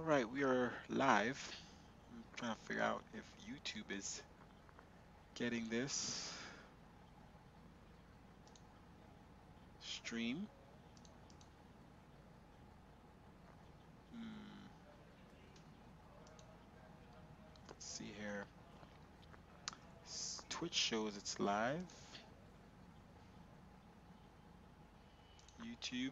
Alright, we are live. I'm trying to figure out if YouTube is getting this stream. Hmm, let's see here. Twitch shows it's live. YouTube.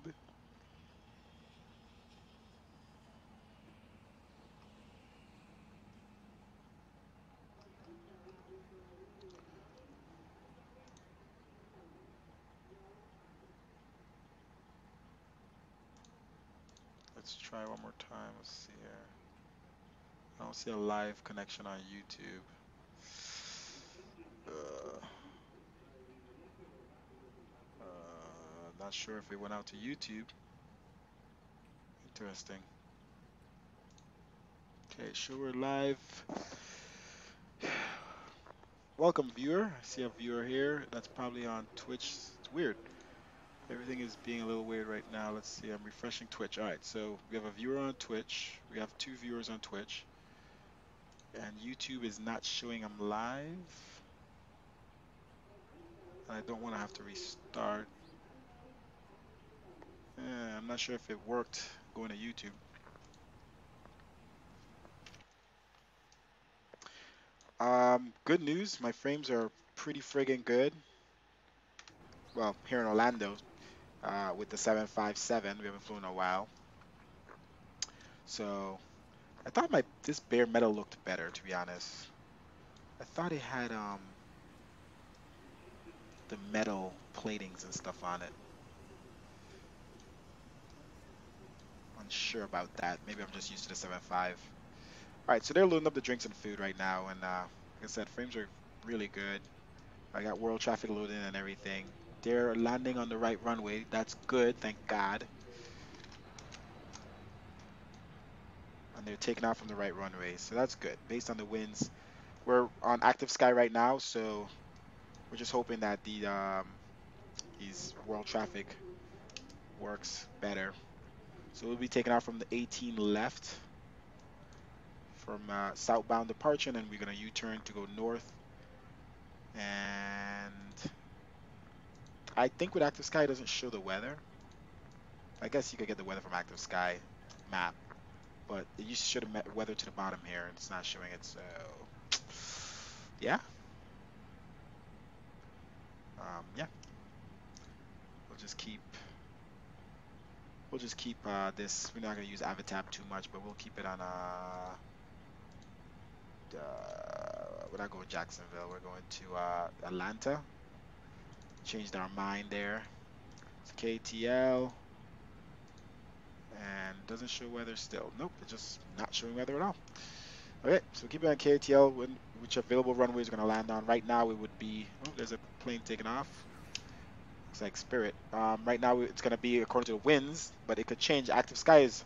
Let's try one more time. Let's see here. I don't see a live connection on YouTube. Uh, not sure if it went out to YouTube. Interesting. Okay, show we're live. Welcome, viewer. I see a viewer here. That's probably on Twitch. It's weird. Everything is being a little weird right now. Let's see. I'm refreshing Twitch. All right, so we have a viewer on Twitch. We have 2 viewers on Twitch. And YouTube is not showing I'm live. And I don't want to have to restart. I'm not sure if it worked going to YouTube. Good news. My frames are pretty friggin' good. Well, here in Orlando, with the 757, we haven't flown in a while. So I thought this bare metal looked better, to be honest. I thought it had the metal platings and stuff on it. Unsure about that. Maybe I'm just used to the 7.5. All right, so they're loading up the drinks and food right now, and like I said, frames are really good. I got world traffic loading and everything. They're landing on the right runway. That's good, thank God. And they're taking off from the right runway, so that's good. Based on the winds, we're on active sky right now, so we're just hoping that these world traffic works better. So we'll be taking off from the 18 left from southbound departure, and then we're going to U-turn to go north. And I think with Active Sky it doesn't show the weather. I guess you could get the weather from Active Sky map, but it used to show the weather to the bottom here, and it's not showing it, so yeah. Yeah, we'll just keep this. We're not going to use Avatab too much, but we'll keep it on we're not going to Jacksonville, we're going to Atlanta. Changed our mind there. It's KTL. And doesn't show weather still. Nope, it's just not showing weather at all. Okay, so keep it on KTL, which available runways are going to land on. Right now it would be, oh, there's a plane taking off. Looks like Spirit. Right now it's going to be according to the winds, but it could change. Active skies.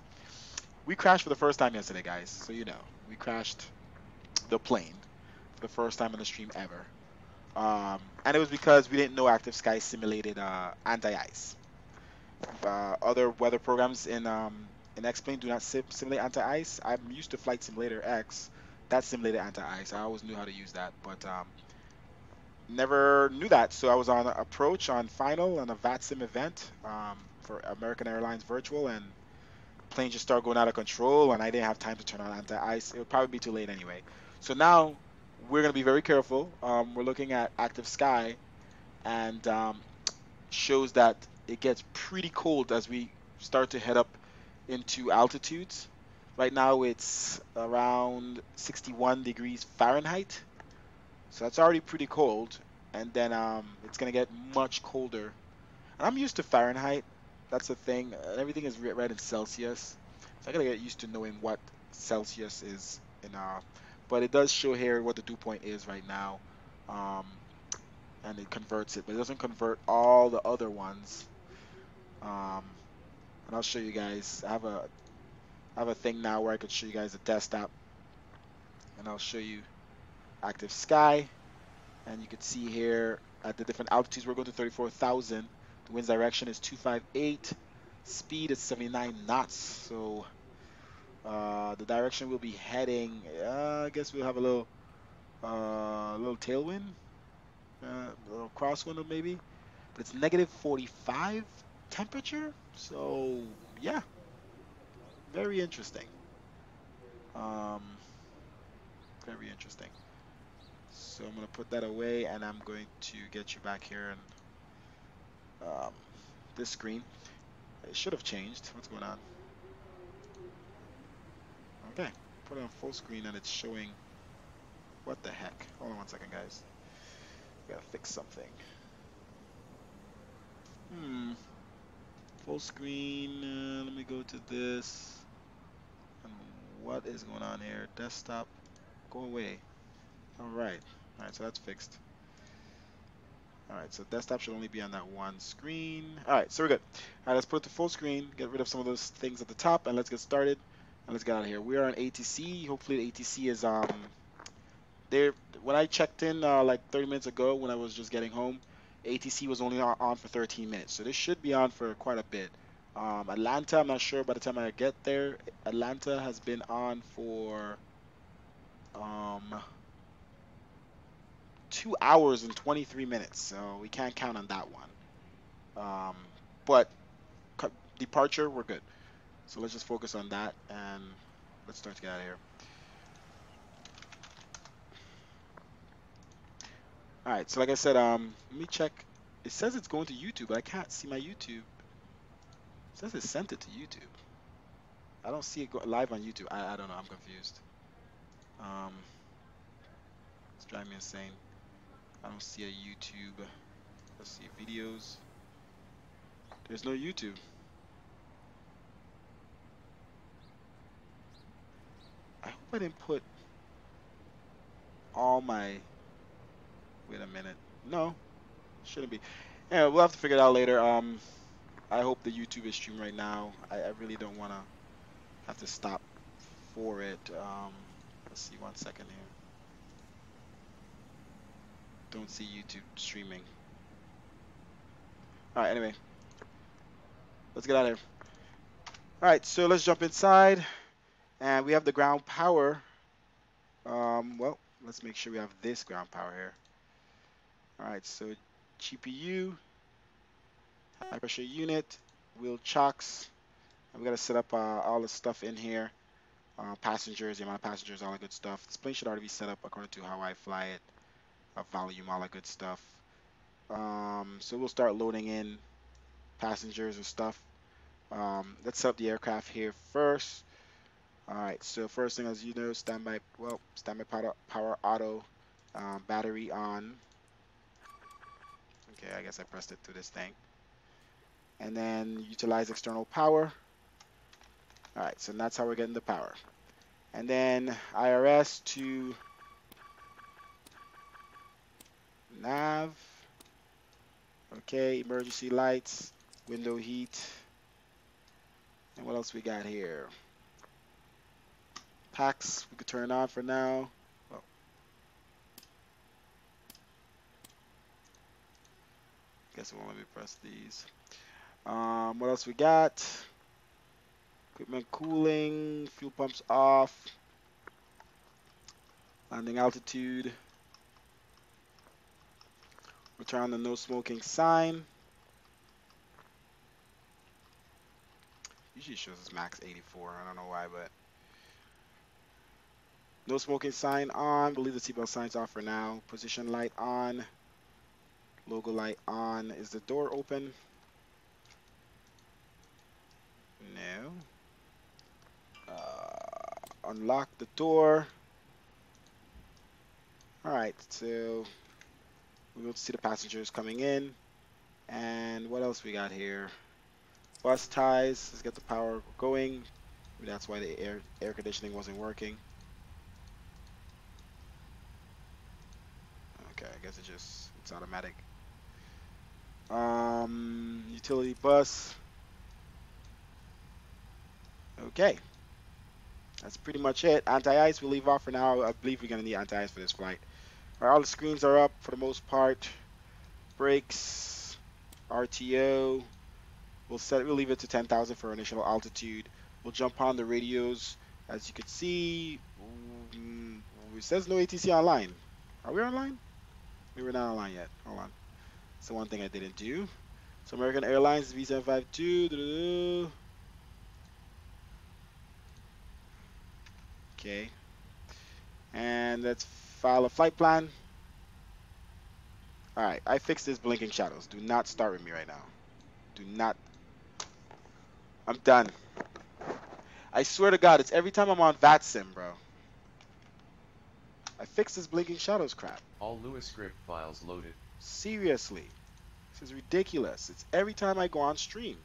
We crashed for the first time yesterday, guys, so you know. We crashed the plane for the first time in the stream ever. And it was because we didn't know Active Sky simulated anti-ice. Other weather programs in Xplane do not simulate anti-ice. I'm used to Flight Simulator X. That simulated anti-ice. I always knew how to use that, but never knew that. So I was on Approach on Final on a VATSIM event for American Airlines Virtual, and plane just started going out of control, and I didn't have time to turn on anti-ice. It would probably be too late anyway. So now we're going to be very careful. We're looking at Active Sky, and shows that it gets pretty cold as we start to head up into altitudes. Right now it's around 61 degrees Fahrenheit, so that's already pretty cold. And then it's gonna get much colder. And I'm used to Fahrenheit. That's the thing. Everything is read in Celsius, so I gotta get used to knowing what Celsius is in. But it does show here what the dew point is right now. And it converts it, but it doesn't convert all the other ones. And I'll show you guys. I have a thing now where I could show you guys the desktop, and I'll show you Active Sky, and you can see here at the different altitudes we're going to 34,000. The wind's direction is 258. Speed is 79 knots. So The direction we'll be heading, I guess we'll have a little tailwind, a little crosswind maybe. But it's negative 45 temperature, so yeah, very interesting. Um, Very interesting. So I'm gonna put that away, and I'm going to get you back here and this screen. It should have changed. What's going on? Okay, put it on full screen, and it's showing. What the heck? Hold on one second, guys. Gotta fix something. Hmm. Full screen. Let me go to this. And what is going on here? Desktop. Go away. All right. All right. So that's fixed. All right. So desktop should only be on that one screen. All right. So we're good. All right. Let's put it to full screen. Get rid of some of those things at the top, and let's get started. And let's get out of here. We are on ATC. Hopefully the ATC is there. When I checked in like 30 minutes ago, when I was just getting home, ATC was only on for 13 minutes. So this should be on for quite a bit. Atlanta, I'm not sure by the time I get there. Atlanta has been on for um, 2 hours and 23 minutes. So we can't count on that one. Um, but departure, we're good. So let's just focus on that and let's start to get out of here. All right, so like I said, let me check. It says it's going to YouTube, but I can't see my YouTube. It says it sent it to YouTube. I don't see it go live on YouTube. I don't know. I'm confused. Um, it's driving me insane. I don't see a YouTube. Let's see videos. There's no YouTube. I hope I didn't put all my. Wait a minute. No, shouldn't be. Yeah, we'll have to figure it out later. I hope the YouTube is streaming right now. I really don't want to have to stop for it. Let's see 1 second here. Don't see YouTube streaming. All right, anyway, let's get out of here. All right, so let's jump inside, and we have the ground power. Well, let's make sure we have this ground power here. All right, so GPU, high pressure unit, wheel chocks. And we gotta set up all the stuff in here. Passengers, the amount of passengers, all that good stuff. This plane should already be set up according to how I fly it. Volume, all that good stuff. So we'll start loading in passengers and stuff. Let's set up the aircraft here first. All right, so first thing, as you know, standby power auto, battery on. Okay, I guess I pressed it through this thing. And then utilize external power. All right, so that's how we're getting the power. And then IRS to nav. Okay, emergency lights, window heat. And what else we got here? Packs we could turn on for now. Oh. Guess it won't let me press these. What else we got? Equipment cooling, fuel pumps off. Landing altitude. We'll turn on the no smoking sign. Usually shows us max 84. I don't know why, but no smoking sign on. We'll leave the seatbelt signs off for now. Position light on. Logo light on. Is the door open? No. Unlock the door. All right, so we'll see the passengers coming in. And what else we got here? Bus ties. Let's get the power going. Maybe that's why the air conditioning wasn't working. Okay, I guess it's automatic. Utility bus. Okay. That's pretty much it. Anti-ice we'll leave off for now. I believe we're gonna need anti-ice for this flight. All right, all the screens are up for the most part. Brakes, RTO. We'll leave it to 10,000 for initial altitude. We'll jump on the radios As you can see, it says no ATC online. Are we online? We were not online yet. Hold on. That's the one thing I didn't do. So American Airlines V752. Okay. And let's file a flight plan. All right. I fixed this blinking shadows. Do not start with me right now. Do not. I'm done. I swear to God, it's every time I'm on VATSIM, bro. I fixed this blinking shadows crap. All Lewis script files loaded. Seriously. This is ridiculous. It's every time I go on stream.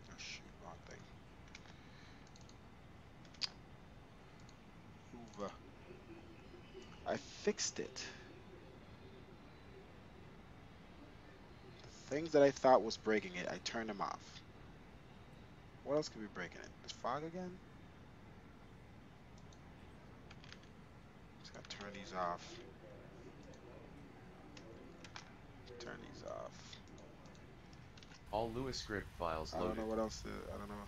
Oh, shoot, wrong thing. Move. I fixed it. The things that I thought was breaking it, I turned them off. What else could be breaking it? Is fog again? Just gotta turn these off. Turn these off. All Lewis script files I loaded. don't know what else to, I don't know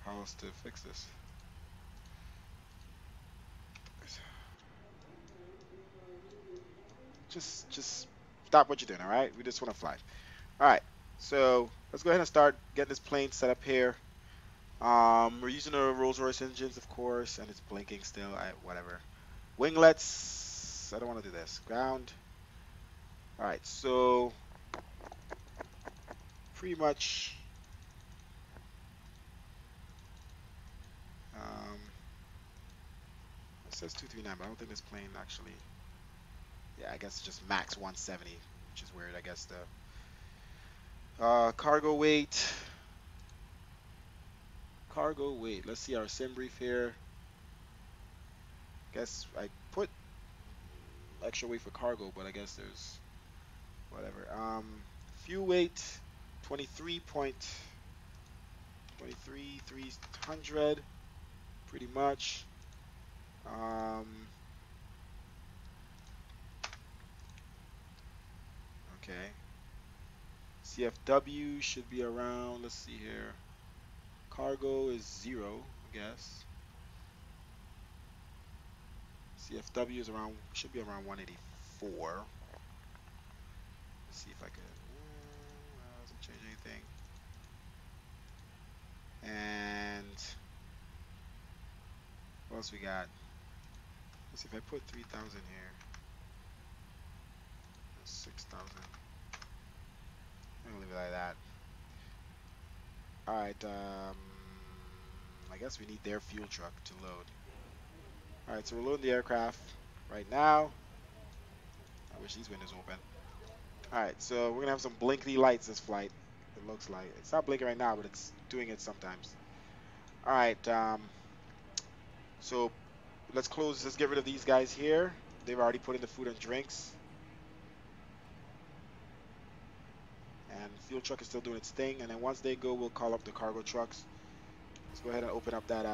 how else to fix this. Just stop what you're doing, all right? We just want to fly. All right, so let's go ahead and start getting this plane set up here. We're using the Rolls-Royce engines, of course, and it's blinking still. Whatever. Winglets. I don't want to do this. Ground. All right, so pretty much. Um, it says 239, but I don't think this plane actually. Yeah, I guess it's just max 170, which is weird. I guess the cargo weight. Cargo weight. Let's see our sim brief here. Guess I put extra weight for cargo, but I guess there's whatever. Fuel weight 23.23,300, pretty much. Okay. CFW should be around. Let's see here. Cargo is 0, I guess. CFW is around. Should be around 184. Let's see if I could. Doesn't change anything. And what else we got? Let's see if I put 3,000 here. 6,000. I'm gonna leave it like that. All right. I guess we need their fuel truck to load. All right, so we're loading the aircraft right now. I wish these windows open. All right, so we're gonna have some blinky lights this flight. It looks like it's not blinking right now, but it's doing it sometimes. All right. So let's close. Let's get rid of these guys here. They've already put in the food and drinks. And fuel truck is still doing its thing. And then once they go, we'll call up the cargo trucks. Let's go ahead and open up that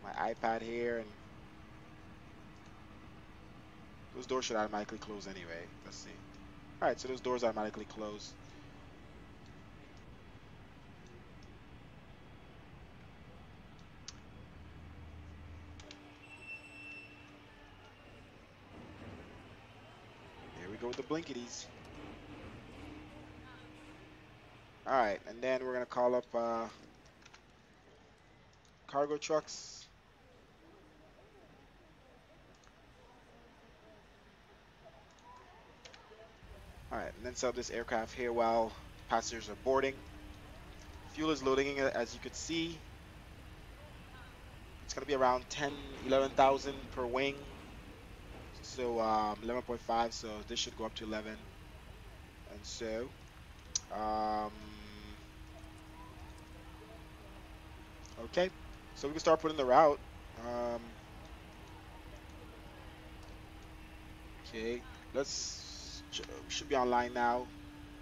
my iPad here, and those doors should automatically close anyway. Let's see. All right, so those doors automatically close. Here we go with the blinkities. All right, and then we're gonna call up cargo trucks. All right, and then set up this aircraft here while passengers are boarding. Fuel is loading, as you could see. It's gonna be around 10, 11,000 per wing. So 11.5. So this should go up to 11. And so okay, so we can start putting the route. Okay, we should be online now.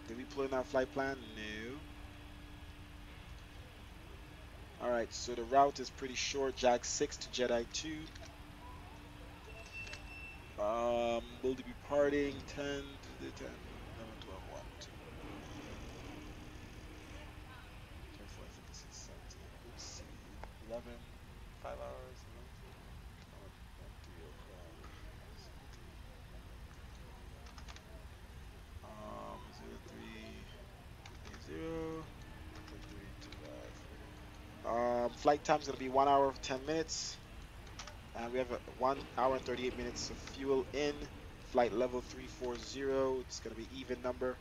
Did we pull in our flight plan? No. All right, so the route is pretty short. Jag 6 to Jedi 2. Will they be parting 10 to the 10, 11, 12, 1, 2, 24, 56, 17. Let's see. 11, 5 hours, 11, 3 o'clock. 0, 3, 0, 3, 2, 5. Flight time is going to be 1 hour 10 minutes. And we have a 1 hour and 38 minutes of fuel in. Flight level 340. It's going to be even number.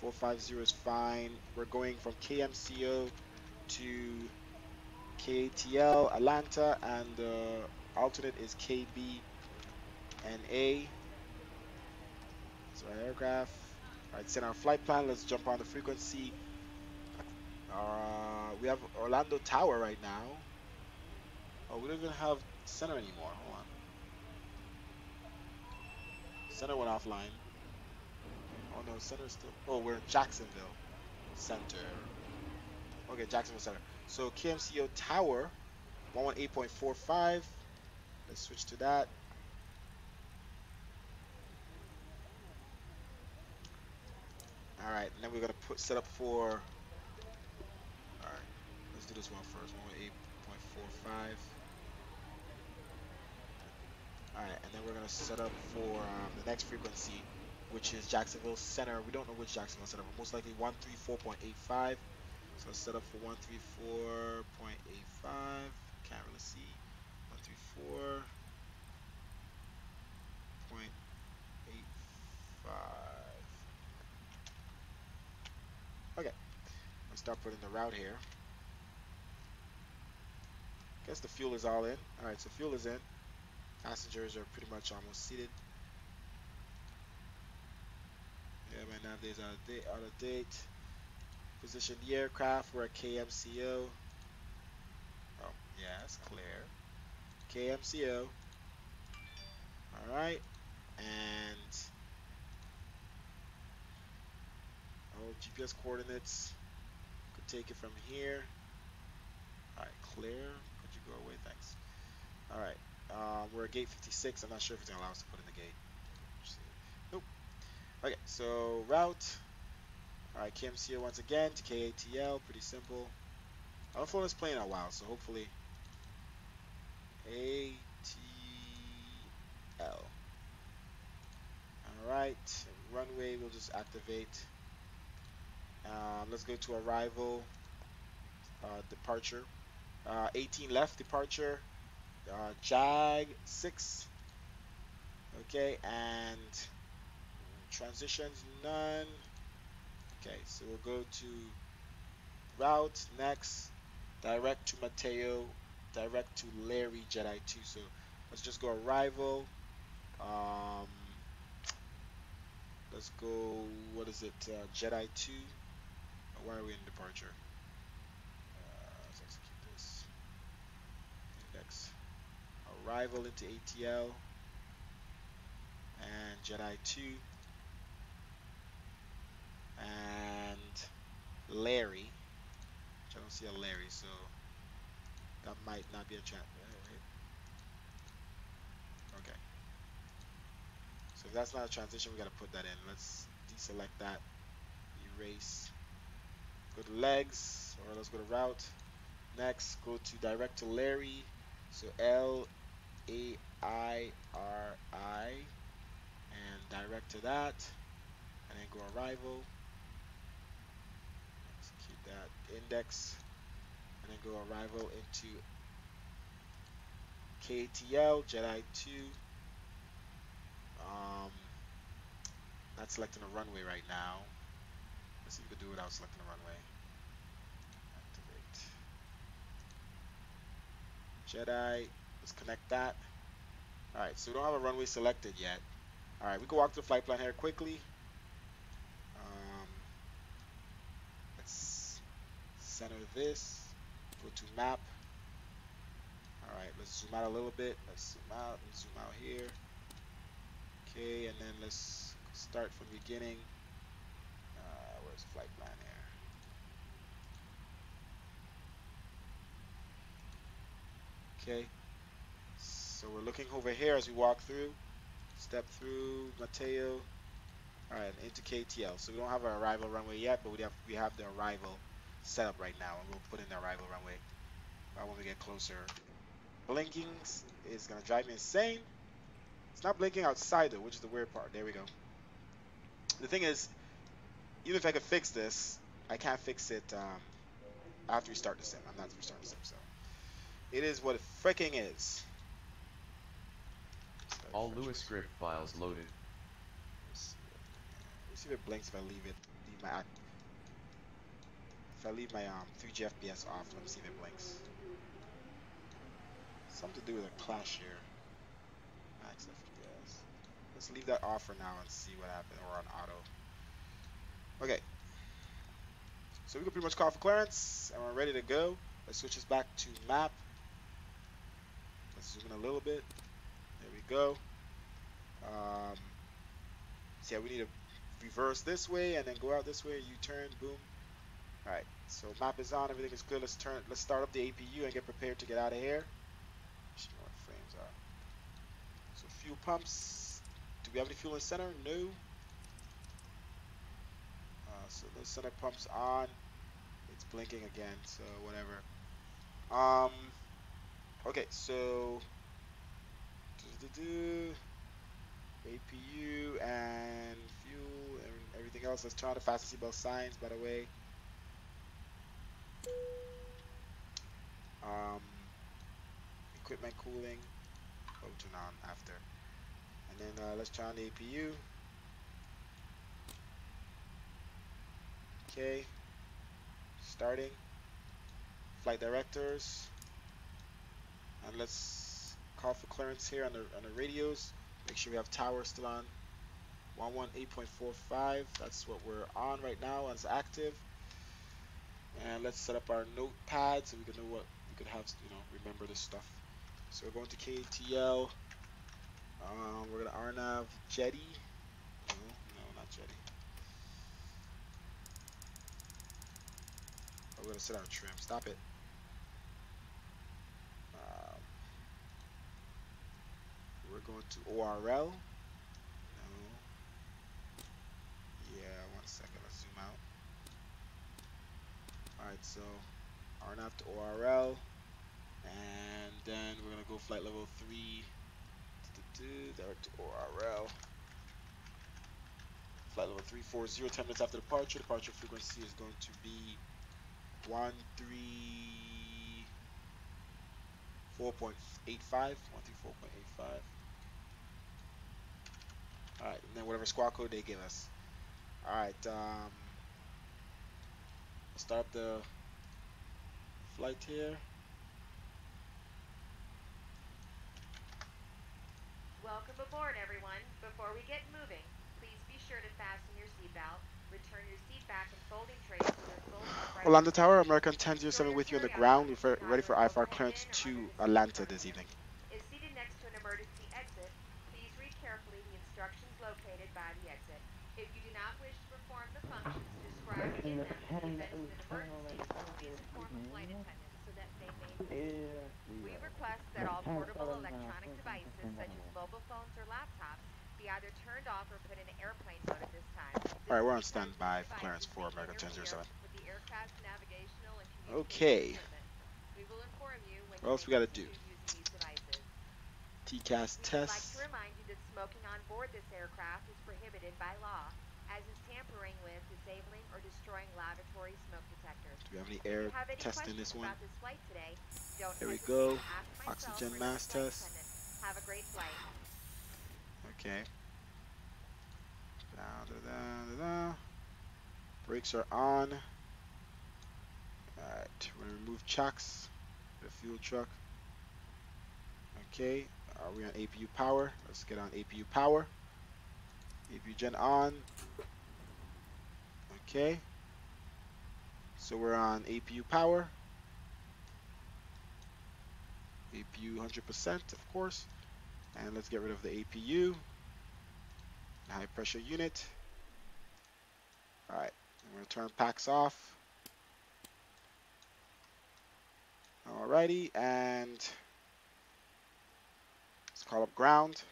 450 is fine. We're going from KMCO to KATL, Atlanta, and the alternate is KB and A. So our aircraft. All right, send our flight plan. Let's jump on the frequency. We have Orlando Tower right now. Oh, we don't even have center anymore. Hold on. Center went offline. Oh no, center still. Oh, we're in Jacksonville Center. Okay, Jacksonville Center. So KMCO Tower, 118.45. Let's switch to that. All right, and then we're gonna set up for. All right, let's do this one first. 118.45. All right, and then we're gonna set up for the next frequency, which is Jacksonville Center. We don't know which Jacksonville Center, but most likely 134.85. So let's set up for 134.85. Can't really see. 134.85. Okay, let's start putting the route here. Guess the fuel is all in. All right, so fuel is in. Passengers are pretty much almost seated. Yeah, my nav days out of date. Position the aircraft. We're at KMCO. Oh, yeah, it's clear. KMCO. All right, and GPS coordinates. Could take it from here. All right, clear. Could you go away? Thanks. All right, we're at gate 56. I'm not sure if it's gonna allow us to put in the gate. Nope. Okay, so route. All right, KMCO once again to KATL. Pretty simple. I haven't flown this plane in a while, so hopefully ATL. All right, runway. We'll just activate. Let's go to arrival. Departure. 18 left departure. Jag 6. Okay, and transitions none. Okay, so we'll go to route next, direct to Mateo, direct to Larry Jedi 2. So let's just go arrival. Let's go, what is it, Jedi 2. Why are we in departure? Let's execute this. Index. Arrival into ATL. And Jedi 2. And Larry. Which I don't see a Larry, so that might not be a chance. Okay. So if that's not a transition, we gotta put that in. Let's deselect that. Erase. Go to legs, or let's go to route. Next, go to direct to Larry. So LAIRI, and direct to that, and then go arrival. Execute that index, and then go arrival into KATL Jedi 2. Not selecting a runway right now. Let's see if we can do it without selecting a runway. Activate. Jedi. Let's connect that. Alright, so we don't have a runway selected yet. Alright, we can walk through the flight plan here quickly. Let's center this. Go to map. Alright, let's zoom out a little bit. Let's zoom out and zoom out here. Okay, and then let's start from the beginning. Where's the flight plan here? Okay. So we're looking over here as we walk through. Step through Mateo. All right, and into KTL. So we don't have our arrival runway yet, but we have the arrival set up right now, and we'll put in the arrival runway when we get closer. Blinking is gonna drive me insane. It's not blinking outside though, which is the weird part. There we go. The thing is, even if I could fix this, I can't fix it after we start the sim. I'm not restarting the sim, so it is what it freaking is. All Lewis script files loaded. Let's see if it blinks if I leave my 3G FPS off. Let me see if it blinks. Something to do with a clash here. Max FPS. Let's leave that off for now and see what happens. Or on auto. Okay. So we can pretty much call for clearance, and we're ready to go. Let's switch this back to map. Let's zoom in a little bit. There we go. So yeah, we need to reverse this way and then go out this way. U-turn, boom. All right. So map is on. Everything is clear. Let's start up the APU and get prepared to get out of here. See what frames are. So fuel pumps. Do we have any fuel in center? No. So the center pump's on. It's blinking again. So whatever. Okay. So APU and fuel and everything else. Let's turn on the fasten seatbelt signs. By the way. Equipment cooling. We'll turn on after. And then let's turn on the APU. Okay. Starting. Flight directors. And let's call for clearance here on the radios. Make sure we have tower still on. 118.45. That's what we're on right now. It's active. And let's set up our notepad so we can know what we could have, remember this stuff. So we're going to KTL. We're gonna RNAV Jetty. No, not Jetty. We're gonna set our trim. Stop it. We're going to ORL. No. Yeah, 1 second. Let's zoom out. Alright, so RNAV to ORL. And then we're gonna go flight level 3. Direct to ORL. Flight level 340, 10 minutes after departure. Departure frequency is going to be 134.85. 134.85. Alright, and then whatever squawk code they give us. Alright, let's start up the flight here. Welcome aboard, everyone. Before we get moving, please be sure to fasten your seatbelt, return your seat back and folding trays to their full upright. Orlando Tower, American 1007 with you on the ground. We're ready for IFR clearance to Atlanta this evening. Is seated next to an emergency exit. Please read carefully the instructions located by the exit. If you do not wish to perform the functions described in them, in the event of an emergency, please inform a flight attendant so that they may. We request that all portable electronic devices, such as mobile phones or laptops, be either turned off or put in airplane mode at this time. Alright, we're on standby for clearance for American 1007. With the aircraft's navigational and Okay. equipment. We will inform you when What else we gotta do? using these devices. TCAS We would like test. to remind you that smoking on board this aircraft is prohibited by law, as is tampering with, disabling, or destroying laboratory smoke detectors. Do we have any If air you have any test in this questions one? about this flight today, don't There we hesitate go. to ask myself Oxygen or mask the flight test. attendant. Have a great flight. Okay. Da, da, da, da, da. Brakes are on. Alright, we're gonna remove chocks. The fuel truck. Okay, are we on APU power? Let's get on APU power. APU gen on. Okay. So we're on APU power. APU 100%, of course. And let's get rid of the APU. High pressure unit. Alright, I'm going to turn packs off. Alrighty, and call up ground.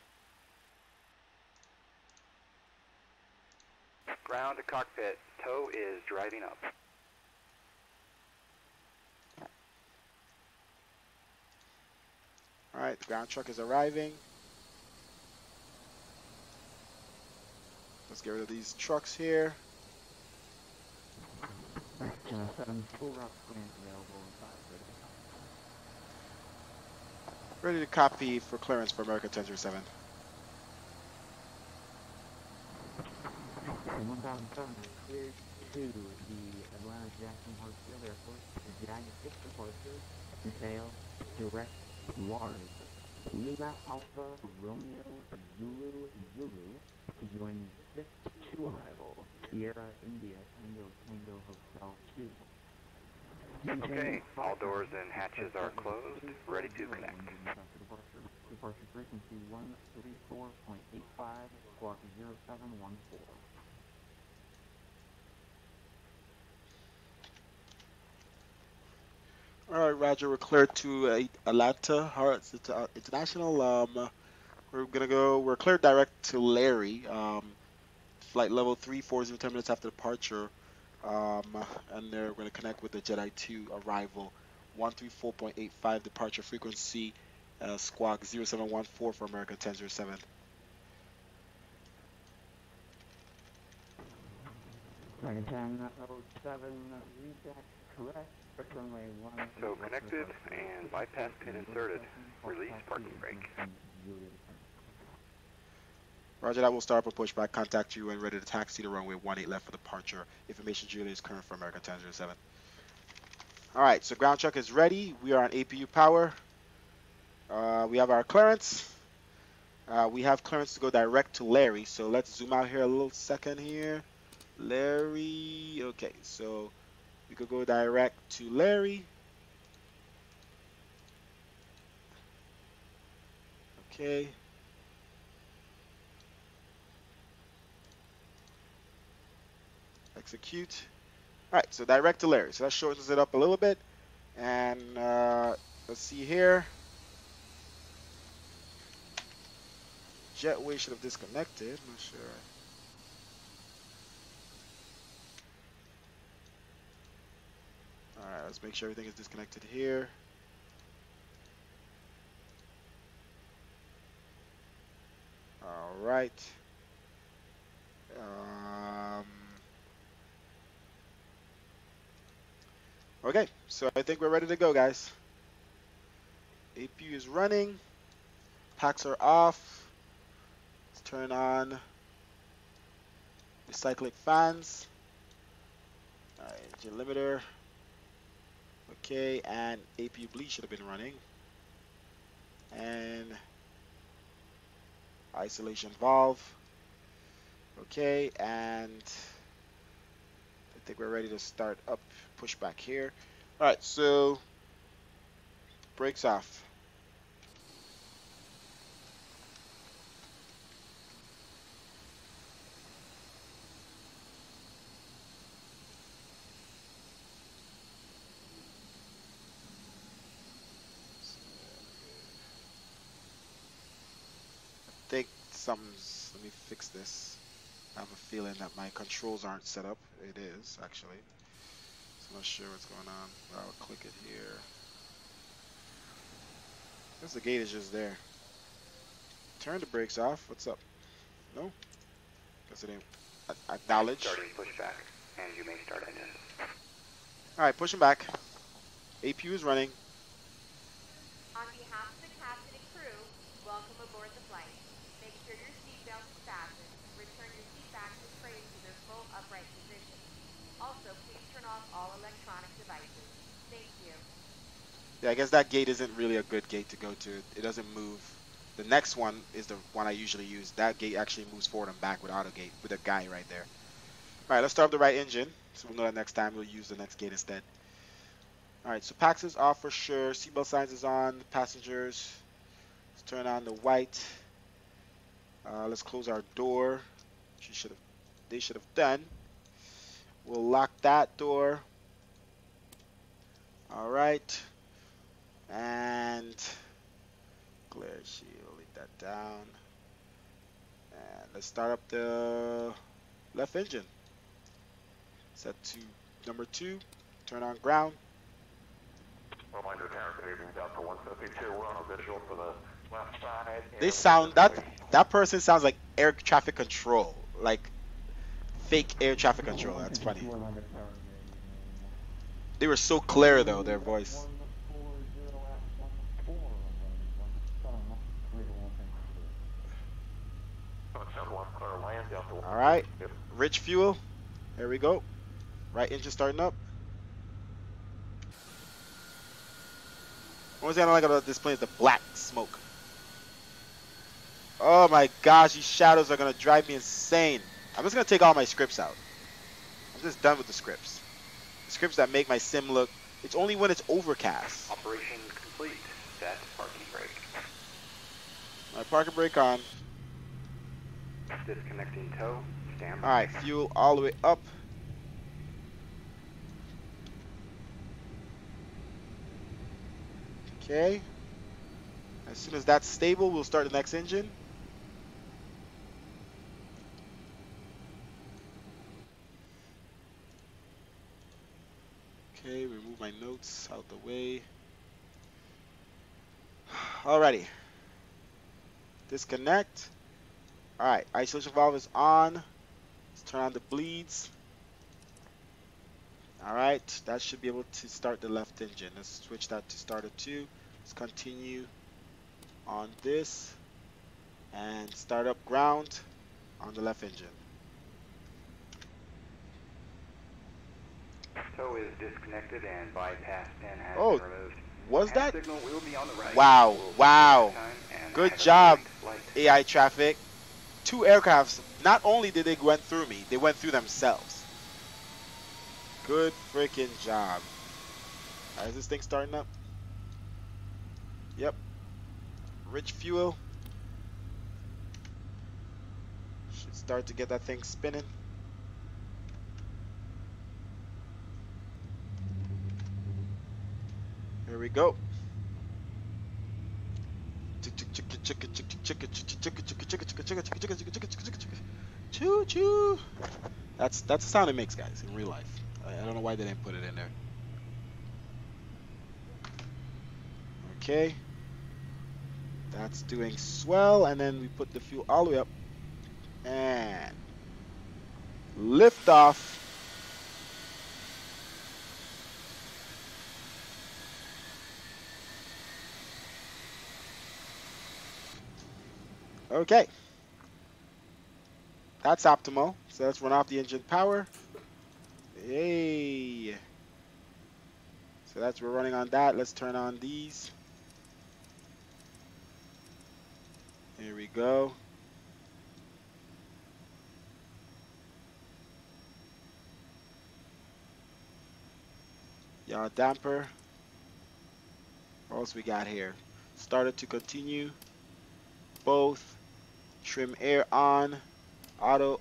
Ground to cockpit. Tow is driving up. All right, the ground truck is arriving. Let's get rid of these trucks here. Ready to copy for clearance for America 1007. 1007 cleared to the Atlanta Jackson Hartsfield Airport, Jag 6 departure, detail, direct, large, Lima Alpha Romeo Zulu Zulu, to join 6 to arrival, Sierra India Tango Tango Hotel 2. Okay, all doors and hatches are closed, ready to connect. Departure frequency 134.85, squawk 0714. All right, Roger. We're cleared to Atlanta Hearts International. We're cleared direct to Larry. Flight level 340, 10 minutes after departure. And there we're going to connect with the Jedi 2 arrival. 134.85 departure frequency. Squawk 0714 for America 1007. American 1007, reset, correct, runway 1. So connected and bypass pin inserted. Release parking brake. Roger that. Will start up a pushback. Contact you and ready to taxi to runway 18 left for departure. Information Julia is current for America 1007. All right, so ground truck is ready. We are on APU power. We have our clearance. We have clearance to go direct to Larry. So let's zoom out here a little second here. Larry. Okay, so we could go direct to Larry. Okay. Execute. All right, so direct to Larry. So that shortens it up a little bit. And let's see here. Jetway should have disconnected. Not sure. All right, let's make sure everything is disconnected here. All right. Okay, so I think we're ready to go, guys. APU is running. Packs are off. Let's turn on recycling fans. All right, engine limiter. Okay, and APU bleed should have been running. And isolation valve. Okay, and I think we're ready to start up pushback here. All right, so brakes off. I think something's, let me fix this. I have a feeling that my controls aren't set up. It is, actually. So I'm not sure what's going on. I'll click it here. I guess the gate is just there. Turn the brakes off. What's up? No? Guess it ain't. Acknowledge. Starting pushback, and you may start engines. All right, pushing back. APU is running. On behalf of the captain and crew, welcome aboard the flight. Make sure your seatbelt is fastened. Return your seat back to trays to their full upright position. Also, please turn off all electronic devices. Thank you. Yeah, I guess that gate isn't really a good gate to go to. It doesn't move. The next one is the one I usually use. That gate actually moves forward and back with auto gate with a guy right there. All right, let's start up the right engine. So we'll know that next time we'll use the next gate instead. All right, so PAX is off for sure. Seatbelt signs is on. Passengers. Let's turn on the white. Let's close our door. They should have done. We'll lock that door. All right. And glare shield that down. And let's start up the left engine. Set to number 2. Turn on ground. Reminder, tower connecting down for 172. We're on a visual for the left side. They sound that person sounds like air traffic control, like fake air traffic control. That's funny. They were so clear though, their voice. All right, rich fuel. Here we go. Right engine starting up. One thing I don't like about this plane is the black smoke. Oh my gosh, these shadows are gonna drive me insane. I'm just gonna take all my scripts out. I'm just done with the scripts. The scripts that make my sim look. It's only when it's overcast. Operation complete. Set parking brake. My parking brake on. Disconnecting tow. Stand by. All right, fuel all the way up. Okay. As soon as that's stable, we'll start the next engine. Okay, remove my notes out the way. Alrighty. Disconnect. Alright, isolation valve is on. Let's turn on the bleeds. Alright, that should be able to start the left engine. Let's switch that to starter 2. Let's continue on this and start up ground on the left engine. Tow is disconnected and bypass pin has Oh, been removed. was Hand that? signal will be on the right. Wow, We'll wow. time and Good head on job, right flight. AI traffic. 2 aircrafts, not only did they went through me, they went through themselves. Good freaking job. Is this thing starting up? Yep. Rich fuel. Should start to get that thing spinning. Here we go. Choo choo. That's the sound it makes, guys, in real life. I don't know why they didn't put it in there. Okay. That's doing swell, and then we put the fuel all the way up. And lift off. Okay. That's optimal. So let's run off the engine power. Yay. So we're running on that. Let's turn on these. Here we go. Yaw damper. What else we got here? Started to continue. Both. Trim air on. Auto.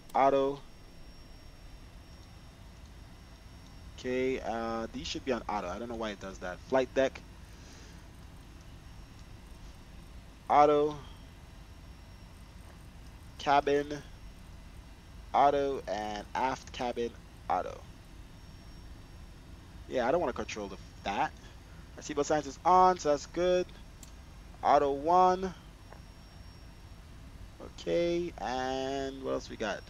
Okay, these should be on auto. I don't know why it does that. Flight deck. Auto. Cabin. Auto. And aft cabin. Auto. Yeah, I don't want to control that. Our seatbelt signs is on, so that's good. Auto 1. Okay, and what else we got?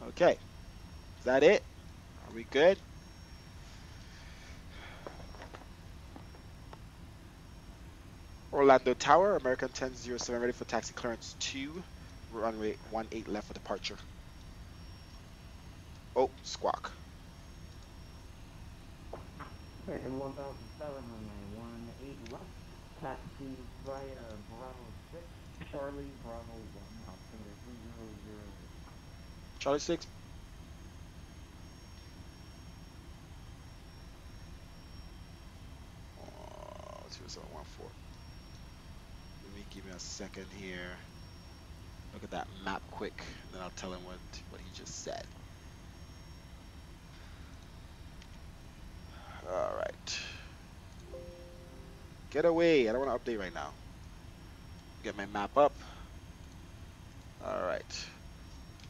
Okay, is that it? Are we good? Orlando Tower, American 1007 ready for taxi clearance 2. Runway 18 left for departure. Oh, squawk. And 1007 runway 18 left. Taxi via Bravo 6, Charlie, Bravo 1, altimeter 300. Charlie 6. Oh, 2714. Give me a second here. Look at that map quick, and then I'll tell him what he just said. All right. Get away. I don't want to update right now. Get my map up. All right.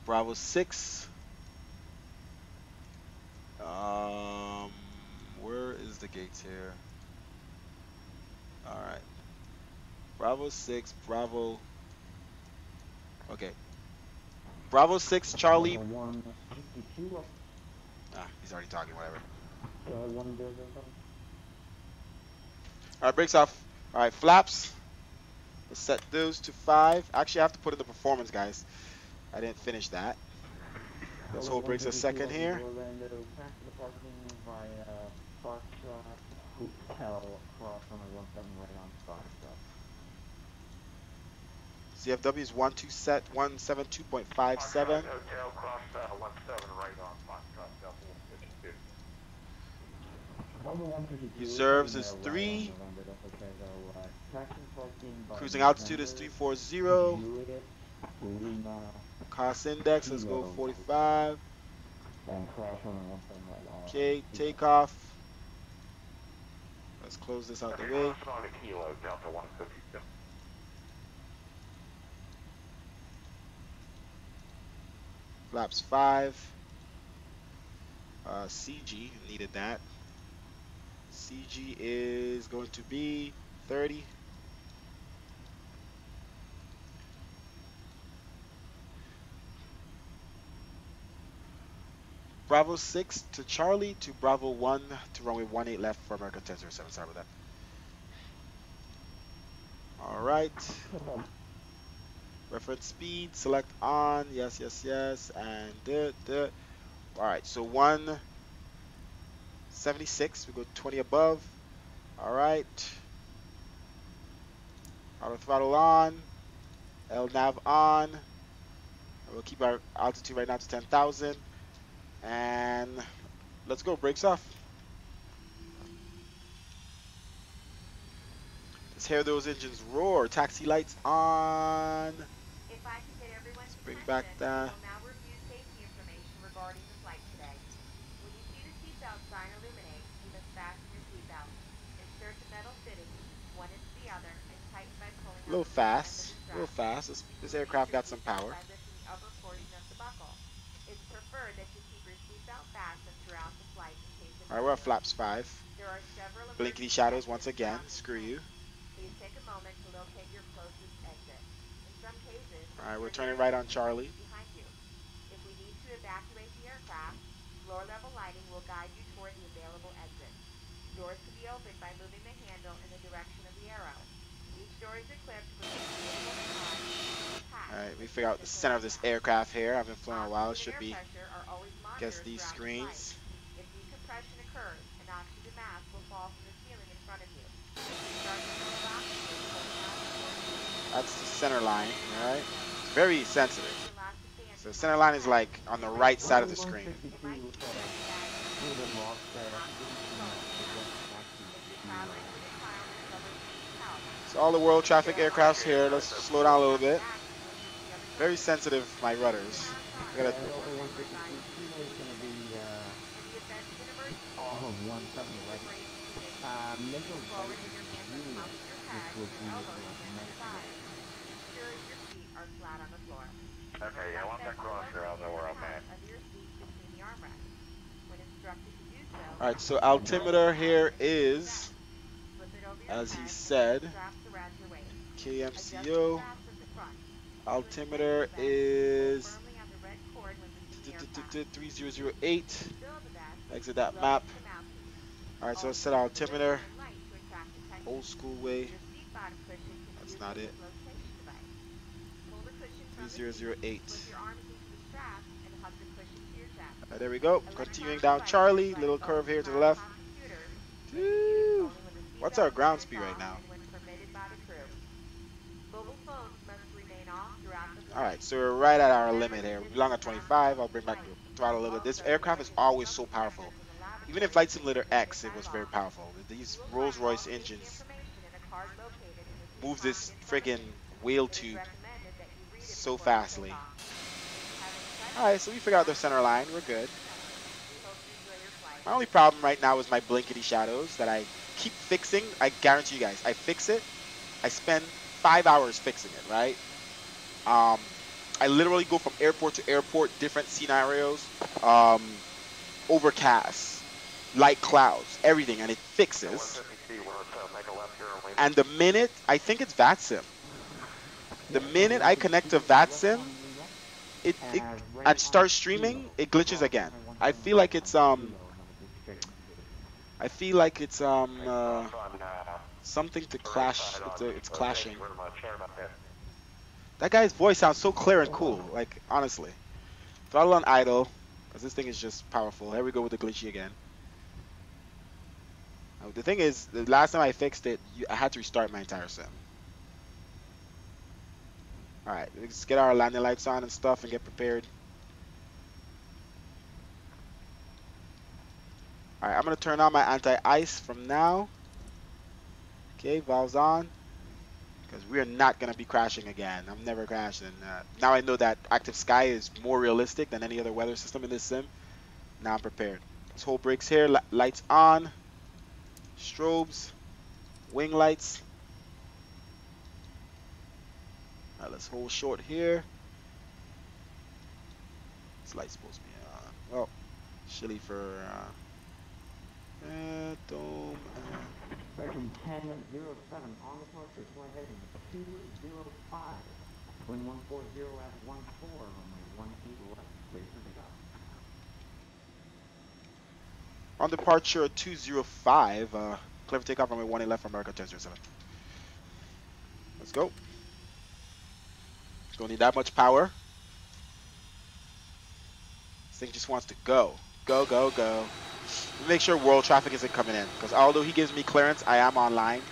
Bravo 6. Where is the gates here? All right. Bravo 6, Bravo. Okay. Bravo 6, Charlie. 152 up. Ah, he's already talking, whatever. 1 0. All right, breaks off. All right, flaps. Let's set those to 5. Actually, I have to put in the performance, guys. I didn't finish that. Let's hold brakes a second here. Orlando, past the parking via Foxtrot Hotel, across on the 17 right on Foxtrot. CFW is 172.57. Hotel, cross 17 right on Foxtrot, Delta 152. Reserves is 3. Cruising altitude is 340. Cost index, let's go 45. Okay, takeoff. Let's close this out the way. Crossing on a kilo, Delta 152. Flaps 5. CG, needed that. CG is going to be 30. Bravo 6 to Charlie to Bravo 1 to runway 18 left for American 1007. Sorry about that. All right. Reference speed, select on. Yes, yes, yes. And all right, so 176. We go 20 above. All right. Auto throttle on. LNAV on. We'll keep our altitude right now to 10,000. And let's go. Brakes off. Let's hear those engines roar. Taxi lights on. If I could get everyone's Let's bring back that. we'll now review safety information regarding the flight today. When you see the seatbelt sign illuminate, you must fasten your seatbelt. Insert the metal fittings, one into the other, and tighten by pulling A little on the loose end fast. of the A little strap. fast. This aircraft got some power. By lifting the upper portion of the buckle. It's preferred that you keep your seatbelt fastened throughout the flight in case of All right, we're at flaps 5. There are several Blinkety emergency shadows exits once again. throughout the Screw you. plane. Please take a moment to locate your closest exit. In some cases, All right, we're there turning are right on exits Charlie. behind you. If we need to evacuate the aircraft, floor level lighting will guide you toward the available exit. Doors can be opened by moving the handle in the direction of the arrow. Each door is equipped with a suitable All right, we figure out the center of this aircraft here. I haven't flown in a while. It should be, guess, these screens. If decompression occurs, an oxygen mask will fall from the ceiling in front of you. If you start to blow oxygen, hold down the door. That's the center line. All right, it's very sensitive. So the center line is like on the right side of the screen. So all the world traffic aircrafts here. Let's slow down a little bit. Very sensitive, my rudders. I gotta, Okay, yeah, once I cross here, I'll know where I'm at. all right, so altimeter here is, as he said, KMCO. Altimeter is 3008. Exit that map. All right, so let's set altimeter. Old school way. That's not it. 3008. There we go. Continuing down Charlie. Little curve here to the left. Woo. What's our ground speed right now? All right, so we're right at our limit here. We belong at 25. I'll bring back the throttle a little bit. This aircraft is always so powerful. Even in Flight Simulator X, it was very powerful. These Rolls-Royce engines move this friggin' wheel tube so fastly. All right, so we figured out the center line. We're good. My only problem right now is my blinkety shadows that I keep fixing. I guarantee you guys, I fix it. I spend 5 hours fixing it, right? I literally go from airport to airport, different scenarios, overcast, light clouds, everything, and it fixes. 150T, 107, make a left here and leave. And the minute, I think it's VATSIM. The minute I connect to VATSIM, it and start streaming, it glitches again. I feel like it's something to clash. It's clashing. That guy's voice sounds so clear and cool. Like honestly, throttle on idle, because this thing is just powerful. Here we go with the glitchy again. Now, the thing is, the last time I fixed it, I had to restart my entire sim. All right, let's get our landing lights on and stuff and get prepared. All right, I'm gonna turn on my anti-ice from now. Okay, valves on. Because we are not going to be crashing again. I'm never crashing. Now I know that Active Sky is more realistic than any other weather system in this sim. Now I'm prepared. Let's hold brakes here. Lights on. Strobes. Wing lights. All right, let's hold short here. This light's supposed to be on. Well, chilly for dome. Version 10.07 on the departure, fly heading 205. Wind 140 at 14, runway 18 left, clear for takeoff. On departure 205, clear for takeoff, runway 18 left, America 1007. Let's go. Don't need that much power. This thing just wants to go. Go, go, go. Make sure world traffic isn't coming in, because although he gives me clearance, I am online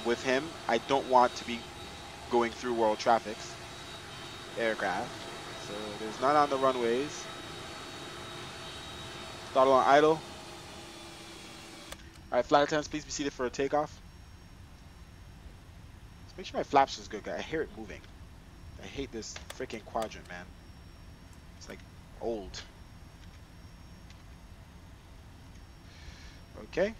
with him. I don't want to be going through world traffic's aircraft, so there's none on the runways. Throttle on idle. All right, flight attendants, please be seated for a takeoff. Let's make sure my flaps is good, guys. I hear it moving. I hate this freaking quadrant, man. It's like old. Okay.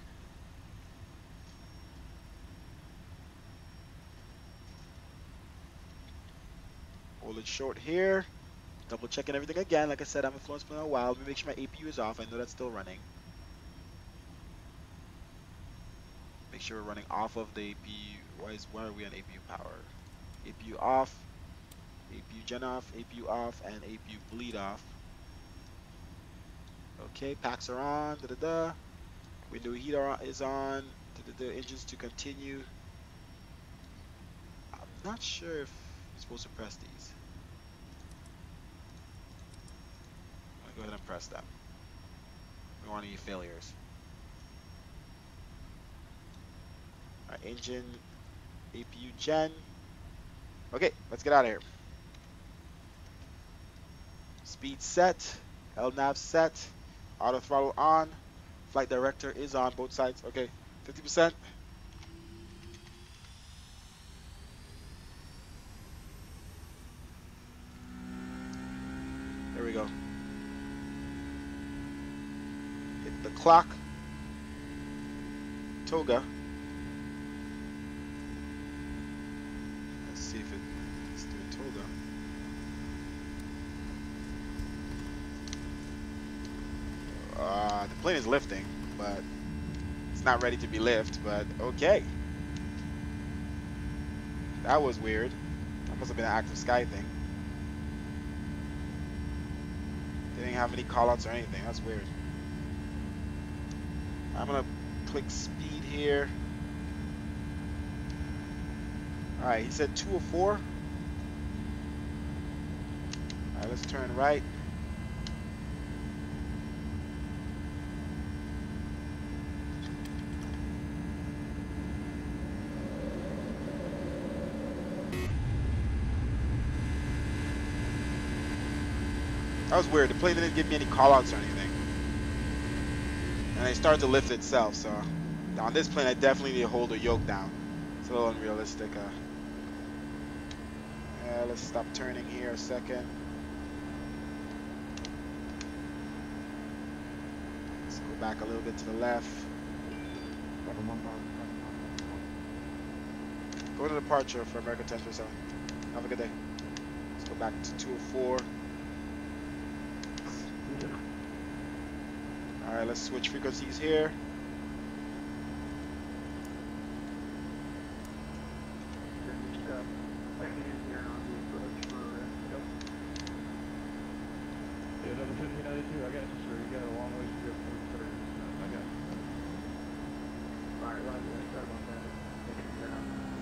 Hold it short here. Double checking everything again. Like I said, I'm influenced for a while. Let me make sure my APU is off. I know that's still running. Make sure we're running off of the APU. Why are we on APU power? APU off. APU gen off. APU off. And APU bleed off. Okay, packs are on. Da-da-da. Window heater is on. The engines to continue. I'm not sure if you're supposed to press these. I'm gonna go ahead and press them. We don't want any failures. Our engine, APU gen. Okay, let's get out of here. Speed set. LNAV set. Auto throttle on. Flight director is on both sides. Okay, 50%. There we go. Hit the clock. Toga. Let's see if it's doing toga. The plane is lifting, but it's not ready to be lifted, but okay. That was weird. That must have been an Active Sky thing. Didn't have any callouts or anything. That's weird. I'm gonna click speed here. Alright, he said 204. Alright, let's turn right. That was weird. The plane didn't give me any callouts or anything. And it started to lift itself, so on this plane I definitely need to hold the yoke down. It's a little unrealistic. Yeah, let's stop turning here a second. Let's go back a little bit to the left. Go to departure for American 1037. Have a good day. Let's go back to 204. All right, let's switch frequencies here.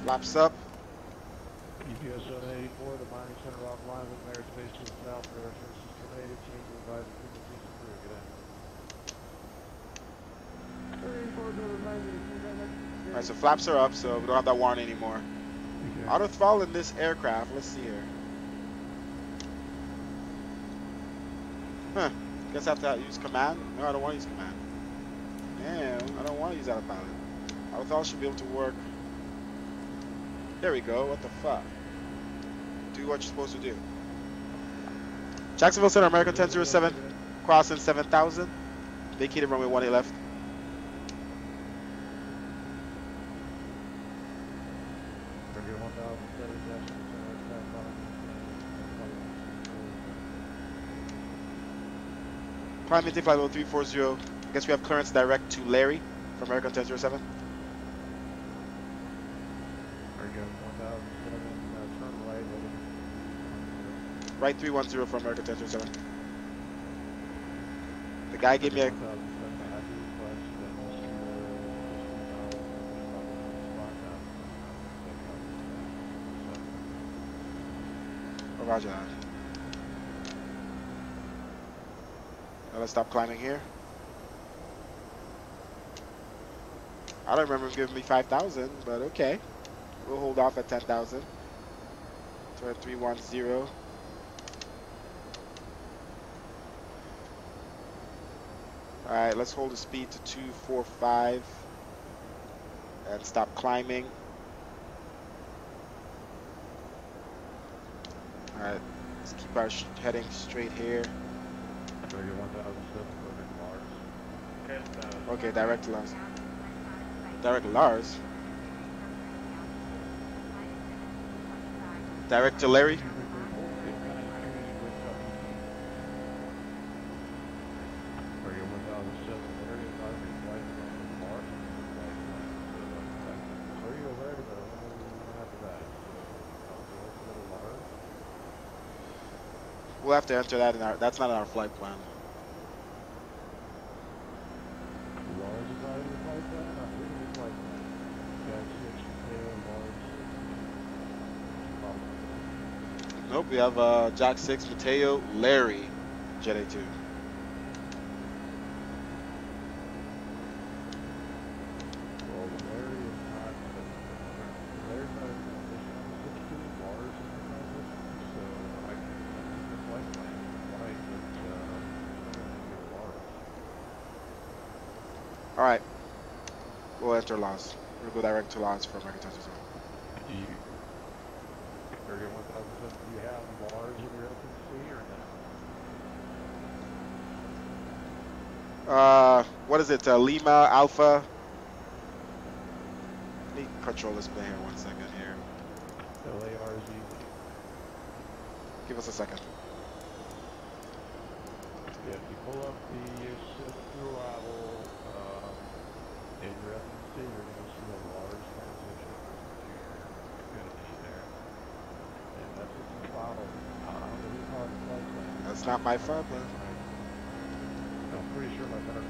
Flaps up. GTX780 the mining center offline with Merit Space to the south. Reference system 8, change of advisor frequencies approved. Good day. All right, so flaps are up, so we don't have that warning anymore. Auto throttle in this aircraft. Let's see here. Huh. Guess I have to use command. No, I don't want to use command. Damn, I don't want to use autopilot. Auto throttle should be able to work. There we go. What the fuck? Do what you're supposed to do. Jacksonville Center, American 1007, crossing 7,000. Vacated runway 18 left. Climb into flight level 340. I guess we have clearance direct to Larry from American 1007. Right 310 from American 1007. The guy gave me a... Oh, roger that. Now let's stop climbing here. I don't remember him giving me 5,000, but okay. We'll hold off at 10,000. Turn 310. Alright, let's hold the speed to 245 and stop climbing. Alright, let's keep our heading straight here. Okay, direct to Lars. Direct to Lars? Direct to Larry? We'll have to enter that in our, that's not in our flight plan. Nope, we have Jack 6, Mateo, Larry, Jet A2. All right, we'll enter Lars. We'll go direct to Lars for American 1007. Do you have Mars in your ATC or no? What is it? Lima Alpha. Let me control this plane here 1 second here. LARZ. Give us a second. Yeah, if you pull up the shift to arrival in your FNC, you're going to see a large transition. You're going to be there. And that's what's the bottle. That's not my flight plan. I'm pretty sure my better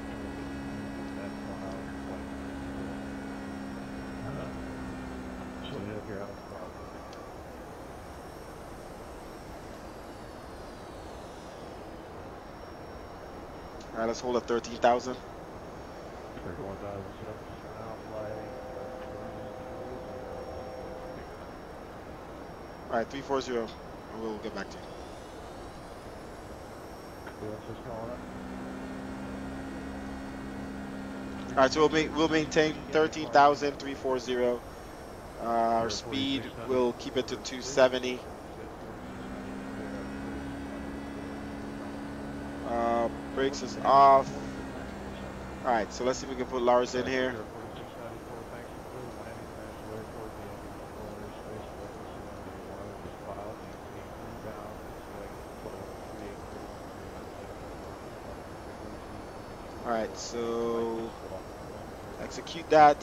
that's one out of flight. So if you're out of problem. All right, let's hold at 13,000. 31,000 now flying. All right, 340. And we'll get back to you. Just calling up. All right, so we'll maintain 13,340. Our speed, we'll keep it to 270. Brakes is off. All right, so let's see if we can put Lars in here. Alright, so execute that.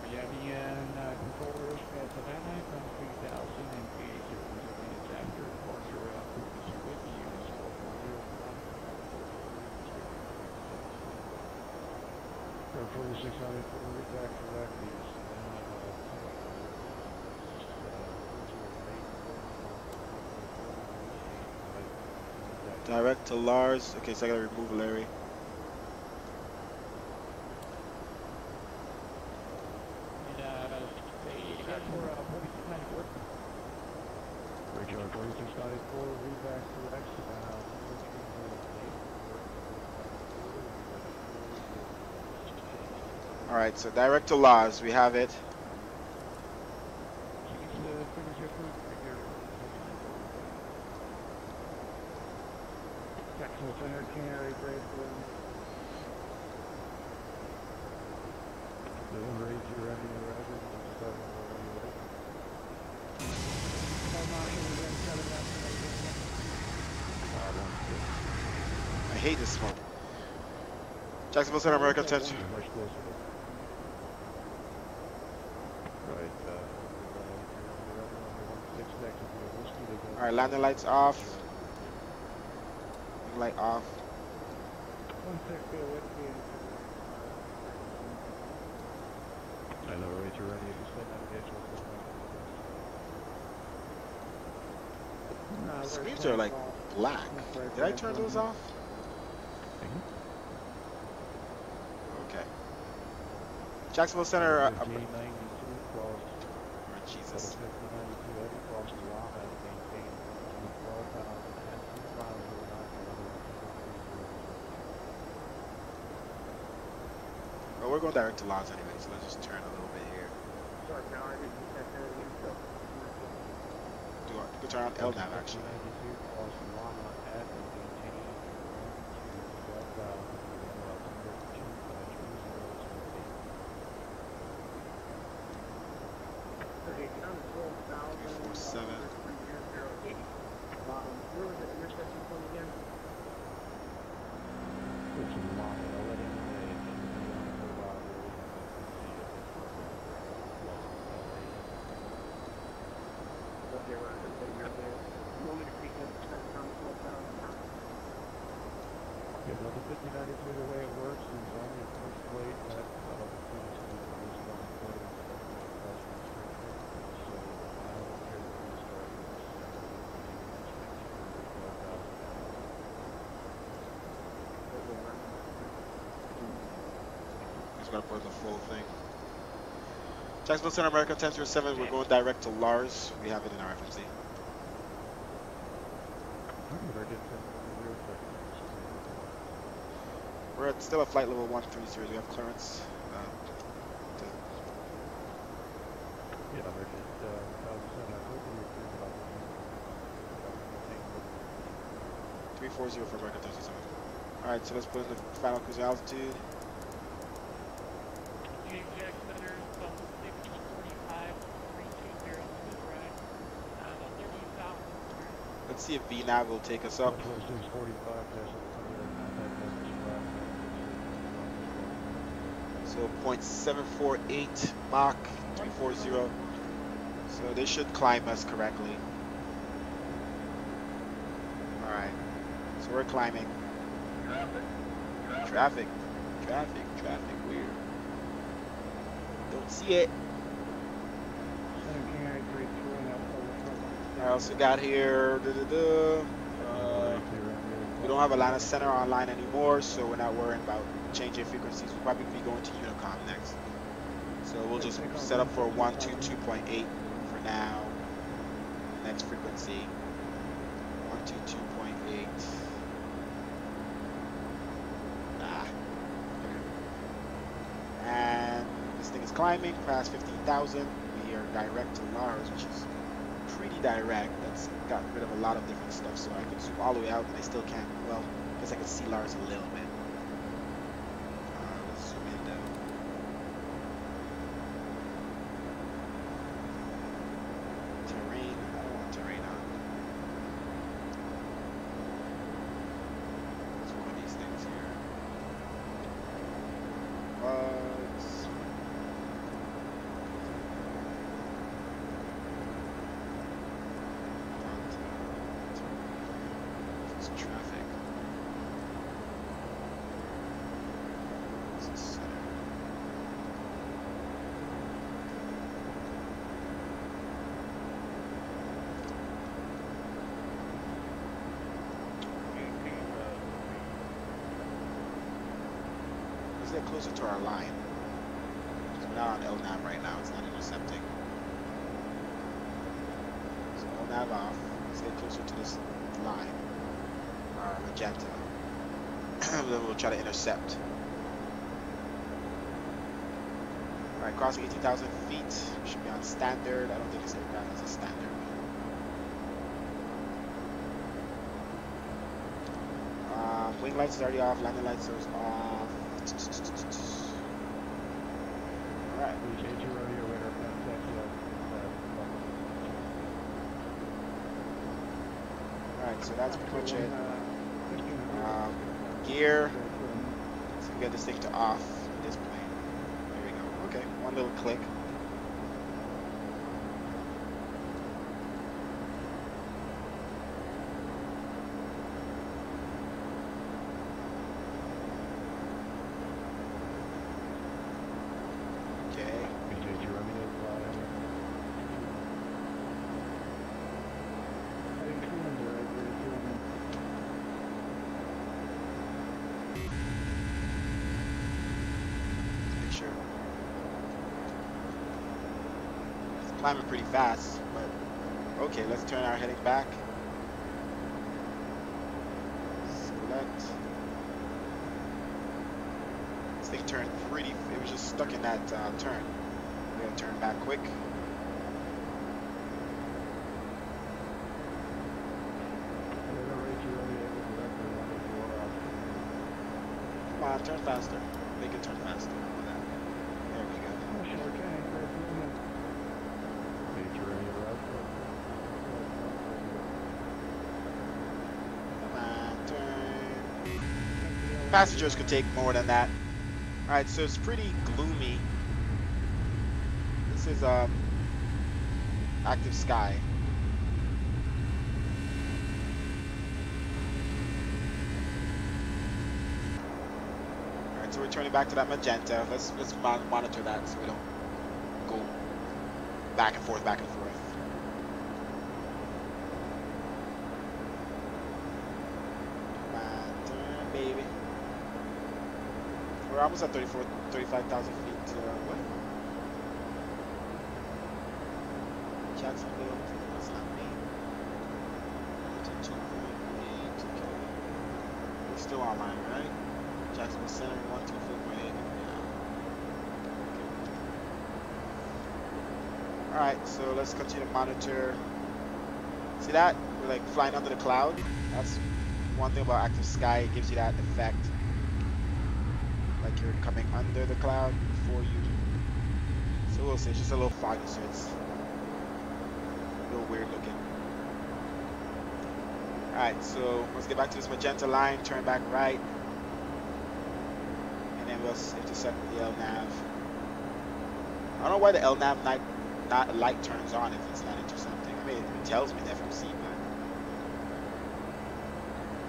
Miami controllers at Savannah from 3000 and 86 minutes after departure frequency with the units 440 4600 back to back these Direct to Lars. Okay, so I gotta remove Larry. Richard 4694, read back to X. Alright, so direct to Lars. We have it. Jacksonville Center, Canary Grade Delivery to revenue record. I hate this smoke. Jacksonville Center, American 10. Alright, landing lights off. Light off. I know, right, you're ready. Screens are like black. Did I turn those off? Okay. Jacksonville Center. Oh, Jesus. Well, we're going direct to Lars anyway, so let's just turn a little bit here. Go turn on LNAV actually. Gonna put the full thing. Jacksonville Center, America 1007. We're going direct to Lars. We have it in our FMC. We're at still at flight level 130. We have clearance. 340 for America 1007. All right, so let's put in the final cruise altitude. Let's see if VNAV will take us up. So 0.748 Mach 340. So they should climb us correctly. All right. So we're climbing. Traffic. Weird. Don't see it. I also got here. We don't have Atlanta Center online anymore, so we're not worrying about changing frequencies. We'll probably be going to Unicom next. So we'll just set up for 122.8 for now. Next frequency. 122.8. And this thing is climbing past 15,000. We are direct to Lars, which is pretty direct. That's gotten rid of a lot of different stuff, so I can zoom all the way out and I still can't. Well, I guess I can see Lars a little bit. Let's zoom in though. Terrain. I don't want terrain on. There's traffic. This is center. Let's get closer to our line. We're not on LNAV right now. It's not intercepting. So LNAV off. Let's get closer to this line. Our magenta. Then we'll try to intercept. Alright, crossing 18,000 feet. Should be on standard. I don't think this aircraft has a standard. Wing lights is already off. Landing lights is off. Alright. Alright, so that's pretty much it. Gear. Let's get this thing to off. This plane. There we go. Okay, one little click. Climbing pretty fast, but okay, let's turn our heading back. Select. This thing turned pretty, it was just stuck in that turn. We're gonna turn back quick. Come on, turn faster. Make it turn faster. There we go. Passengers could take more than that. Alright, so it's pretty gloomy. This is active sky. Alright, so we're turning back to that magenta. Let's monitor that so we don't go back and forth, back and forth. Baby. We're almost at 35,000 feet. What? Jacksonville. That's not me. 2.8. Okay. We're still online, right? Jacksonville Center, 124.8. Yeah. Alright, so let's continue to monitor. See that? We're like flying under the cloud. That's one thing about active sky, it gives you that effect. Like you're coming under the cloud before you. So we'll see, it's just a little foggy, so it's a little weird looking. Alright, so let's get back to this magenta line, turn back right. And then we'll intercept the LNAV. I don't know why the LNAV light turns on if it's not intercepting. I mean, it tells me the FMC, but.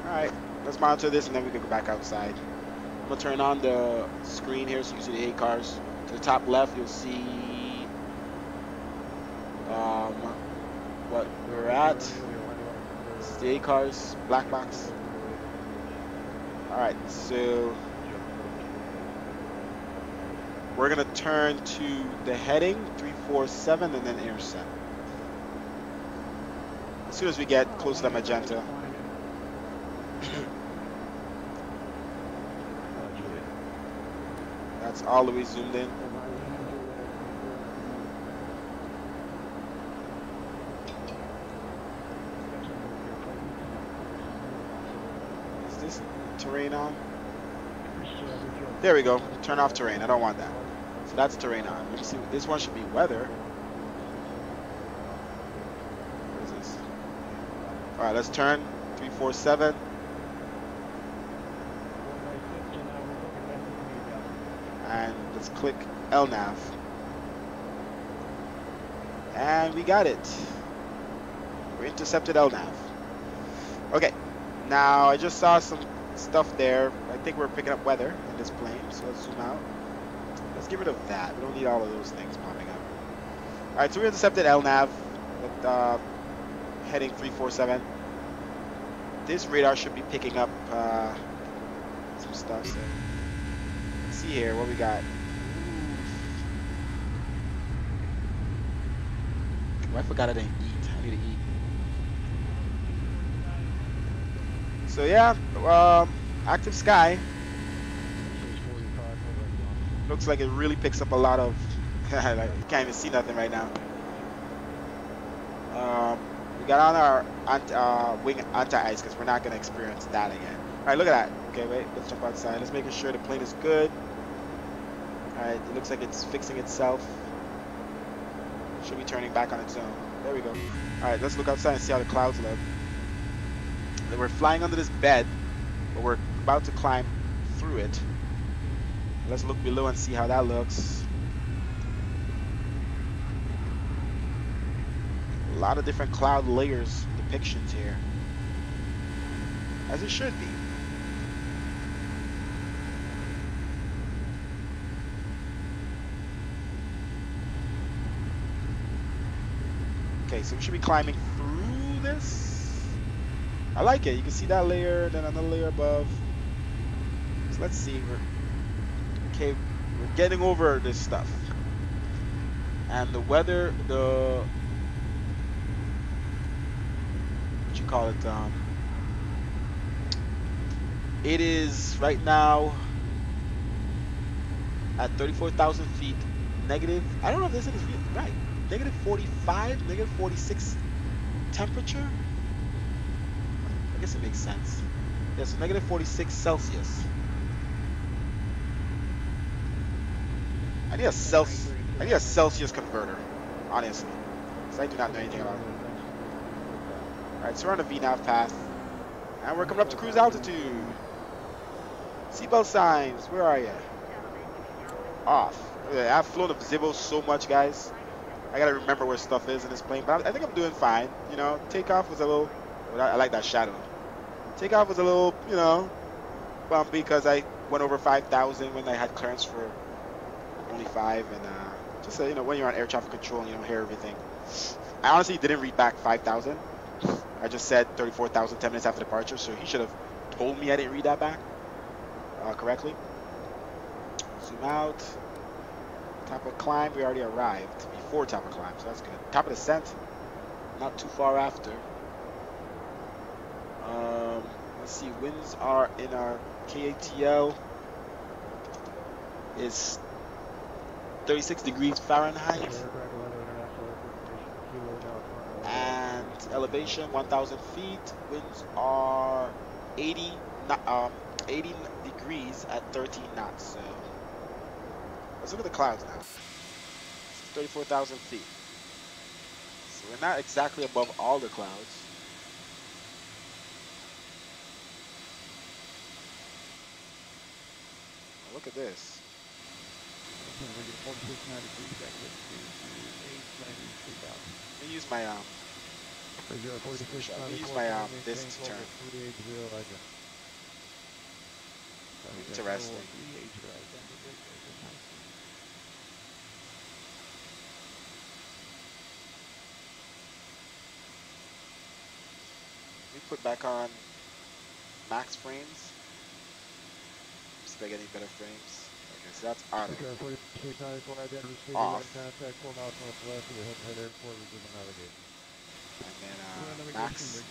Alright, let's monitor this and then we can go back outside. I'm going to turn on the screen here so you can see the A cars. To the top left, you'll see what we're at. This is the A cars, black box. Alright, so we're going to turn to the heading 347 and then intercept. As soon as we get close to the magenta. That's all the way zoomed in. Is this terrain on? There we go. Turn off terrain. I don't want that. So that's terrain on. Let me see. This one should be weather. What is this? Alright, let's turn 347. And let's click LNAV. And we got it. We intercepted LNAV. Okay, Now, I just saw some stuff there. I think we're picking up weather in this plane, so let's zoom out. Let's get rid of that. We don't need all of those things popping up. All right, so we intercepted LNAV with heading 347. This radar should be picking up some stuff. So let's see here what we got. Oh, I forgot I didn't eat. I need to eat. So yeah, active sky. Looks like it really picks up a lot of. Like, you can't even see nothing right now. We got on our wing anti-ice because we're not going to experience that again. All right, look at that. Okay, wait, let's jump outside. Let's make sure the plane is good. All right, it looks like it's fixing itself. Should be turning back on its own. There we go. All right, let's look outside and see how the clouds look. We're flying under this bed, but we're about to climb through it. Let's look below and see how that looks. A lot of different cloud layers depictions here, as it should be. Okay, so we should be climbing through this. I like it. You can see that layer, then another layer above. So let's see. We're getting over this stuff. And the weather, what you call it? It is right now at 34,000 feet. Negative. I don't know if this is right. Negative 45, negative 46 temperature. I guess it makes sense. Yeah, so negative 46 Celsius. I need a Celsius converter, honestly, because I do not know anything about it. All right, so we're on the VNAV path, and we're coming up to cruise altitude. Seatbelt signs, where are you? Off. I've flown the Zibo so much, guys. I gotta remember where stuff is in this plane, but I think I'm doing fine. You know, takeoff was a little. I like that shadow. Takeoff was a little, you know, bumpy because I went over 5,000 when I had clearance for only 5, and just you know, when you're on air traffic control and you don't hear everything. I honestly didn't read back 5,000. I just said 34,000 10 minutes after departure, so he should have told me I didn't read that back correctly. Zoom out. Top of climb, we already arrived before top of climb, so that's good. Top of descent, not too far after. Let's see, winds are in our KATL is 36 degrees Fahrenheit, and elevation 1,000 feet. Winds are 80 degrees at 13 knots. So let's look at the clouds now. 34,000 feet. So we're not exactly above all the clouds. Look at this. Let me use my this to turn. Interesting. We put back on max frames. See if I get any better frames. Okay, so that's auto. Off. And then max.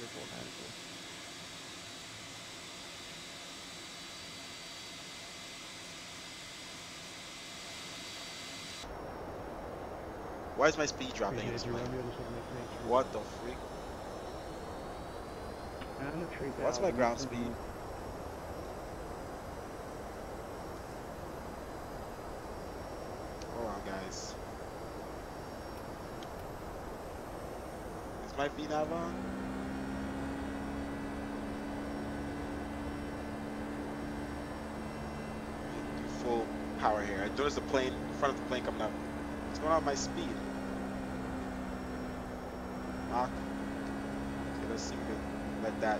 Why is my speed dropping in this plane? What the freak? What's my ground speed? Hold on, guys. Is my VNAV on? Full power here. I noticed the plane, in front of the plane coming up. What's going on with my speed? Mach. Okay, let's see if we can let that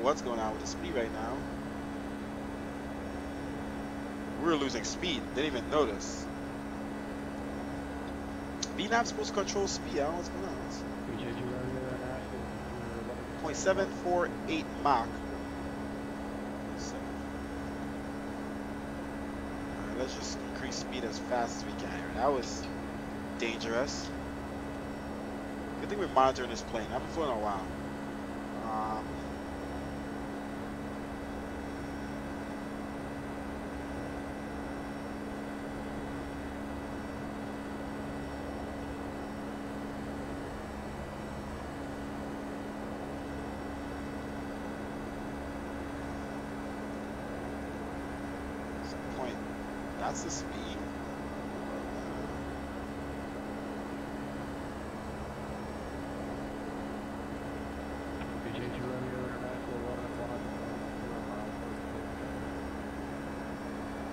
What's going on with the speed right now? We're losing speed. Didn't even notice. VNAV's supposed to control speed. I don't know what's going on. It's 0.748 Mach. Alright, let's just increase speed as fast as we can here. That was dangerous. Good thing we're monitoring this plane. I haven't flown in a while. That's the speed.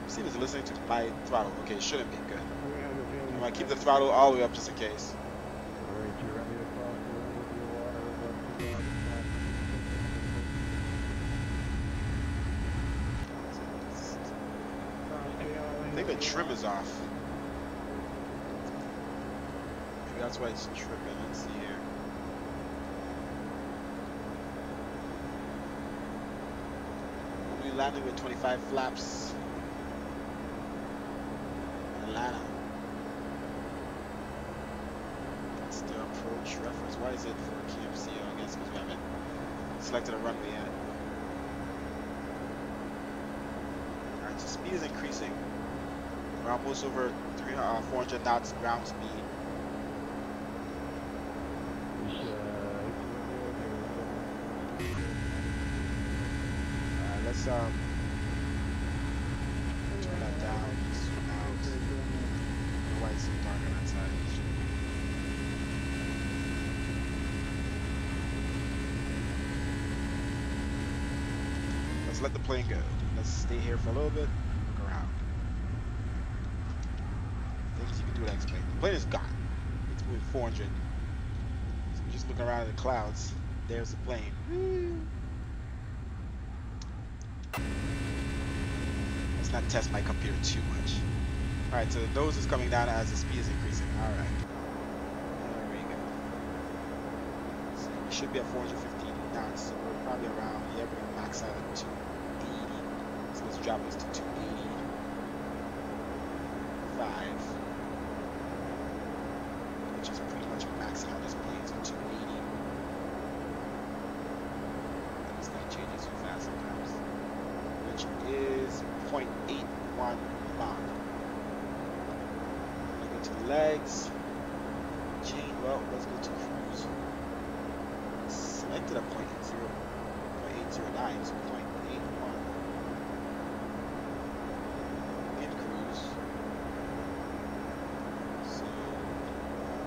See, it's listening to my throttle. Okay, it shouldn't be good. I'm gonna keep the throttle all the way up just in case. I think the trim is off. Maybe that's why it's tripping. Let's see here. We'll be landing with 25 flaps. Atlanta. That's the approach reference. Why is it for KMC? I guess because we haven't selected a runway yet. Alright, so speed is increasing. We're almost over 400 knots ground speed. Let's turn that down. Zoom out. Why is it dark on that side? Let's let the plane go. Let's stay here for a little bit. Look around. Things you can do with Xplane. The plane is gone. It's moving 400. So we're just looking around at the clouds. There's the plane. Woo. Let's not test my computer too much. Alright, so the nose is coming down as the speed is increasing. Alright. There we go. So we should be at 415 knots. So we're probably around, yeah, we're going to max out at 280. So let's drop this to 285. Which is pretty much maxing out this plane, so 280. It's going to change it too fast sometimes. Which is 0.81 Mach. I'm going to go to the legs. Chain, well, let's go to cruise. Selected a 0.809, so 0.81. In cruise. So,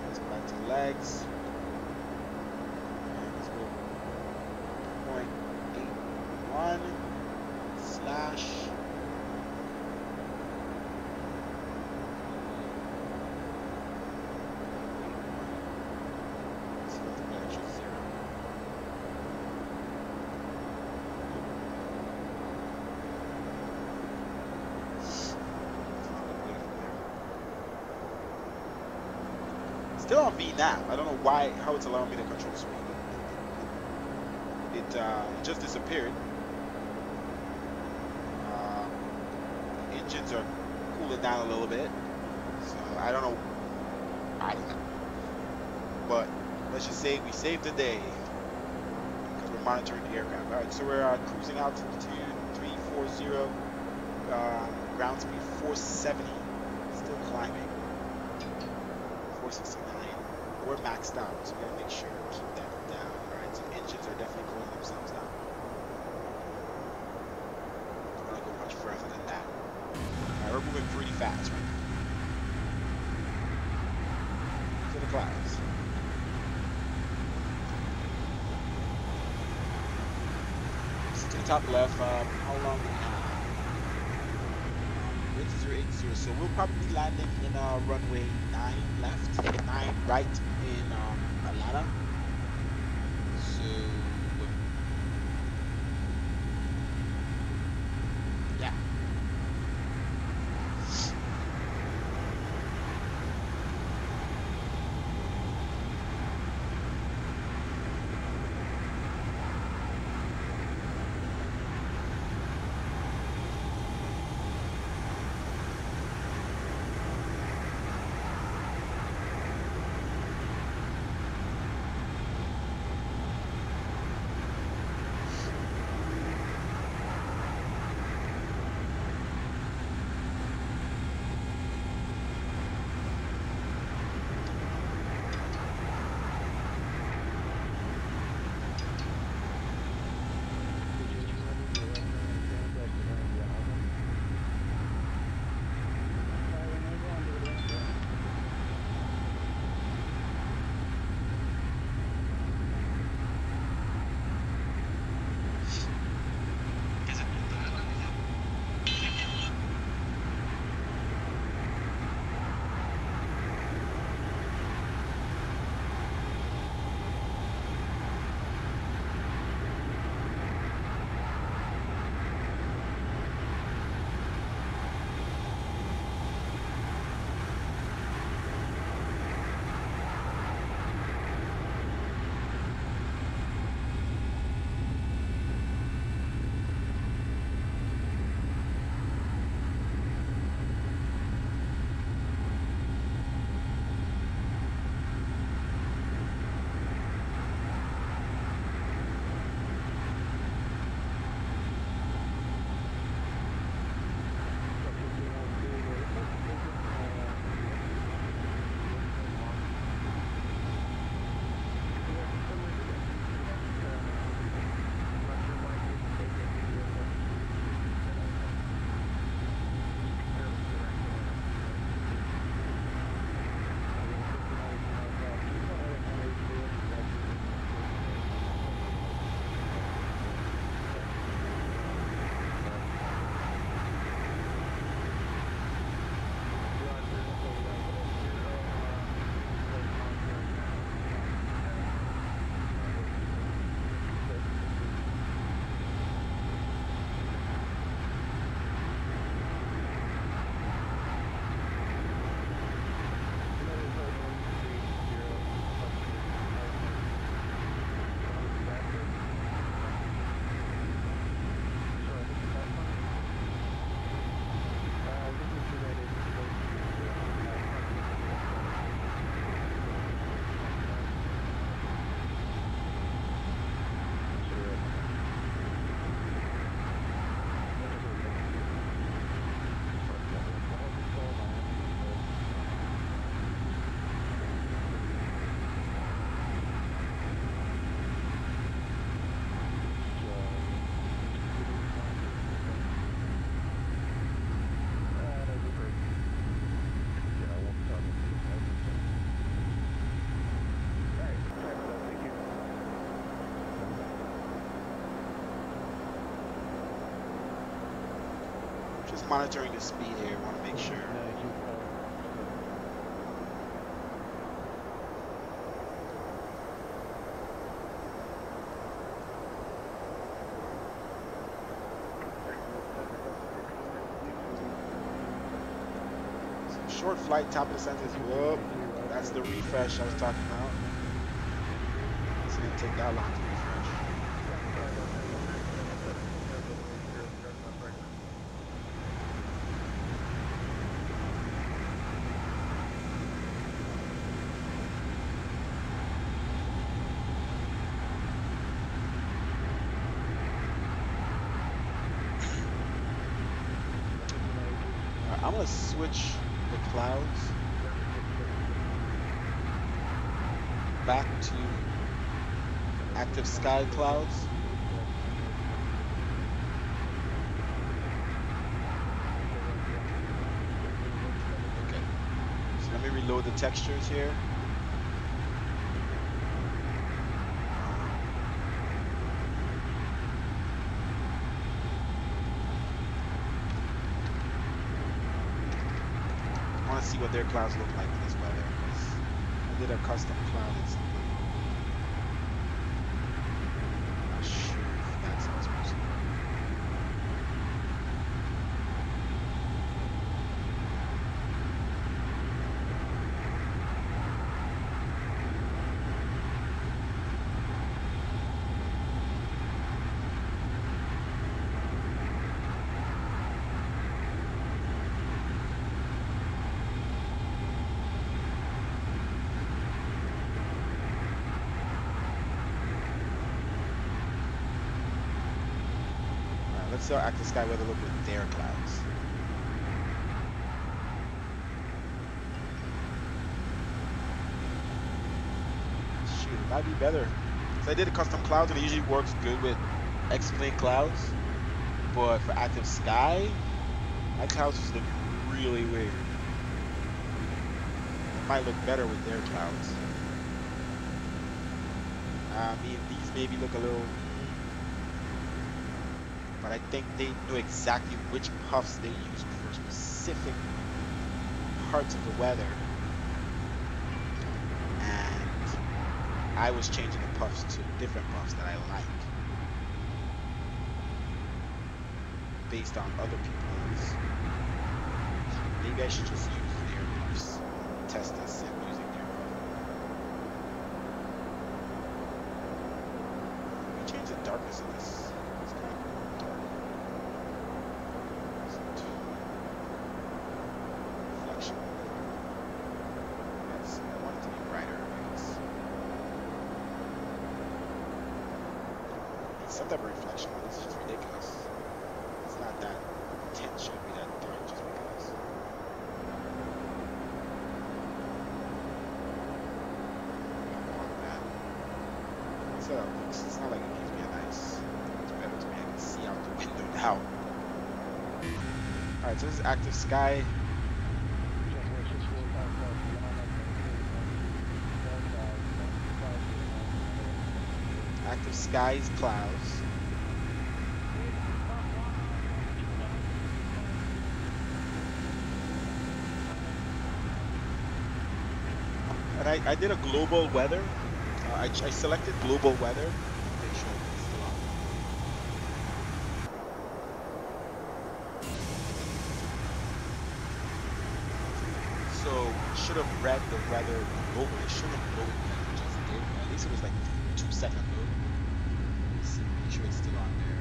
let's go back to the legs. And let's go 0.81 slash still on V nav. I don't know why, how it's allowing me to control speed. It just disappeared. Engines are cooling down a little bit, so I don't know. But let's just say we saved the day because we're monitoring the aircraft. All right, so we're cruising altitude 340, ground speed 470, still climbing. 469. We're maxed out, so we gotta make sure we keep that down. All right, so engines are definitely cooling themselves down. Don't want to go much further than that. Alright, we're moving pretty fast right now. To the clouds. So to the top left, how long we have? 8080, so we'll probably be landing in runway 9 left, 9 right in Atlanta. monitoring the speed here. Want to make sure. So short flight, top of the sentence. Whoop. That's the refresh I was talking about. It's gonna take that long to refresh. I'm gonna switch the clouds back to active sky clouds. Okay, so let me reload the textures here. I want to see what their clouds look like in this weather, because I did a custom cloud and something. Not sure if that's how it's supposed to work. Let's see how active sky weather look with their clouds. Shoot, it might be better. So I did a custom clouds and it usually works good with Xplane clouds. But for active sky, my clouds just look really weird. It might look better with their clouds. I mean, these maybe look a little, but I think they know exactly which puffs they use for specific parts of the weather. And I was changing the puffs to different puffs that I like based on other people's. Maybe I should just use their puffs, test this and using their puff. Let me change the darkness of this. Some type of reflection. This is just ridiculous. It's not that tint should be that dark just because. So it's not like it gives me a nice. It's better to me. I can see out the window now. All right, so this is active sky. Active skies clouds. And I did a global weather. I selected global weather. Make sure it's still on. So should have read the weather globally. It should have loaded like it just did. At least it was like 2-second load. Make sure it's still on there.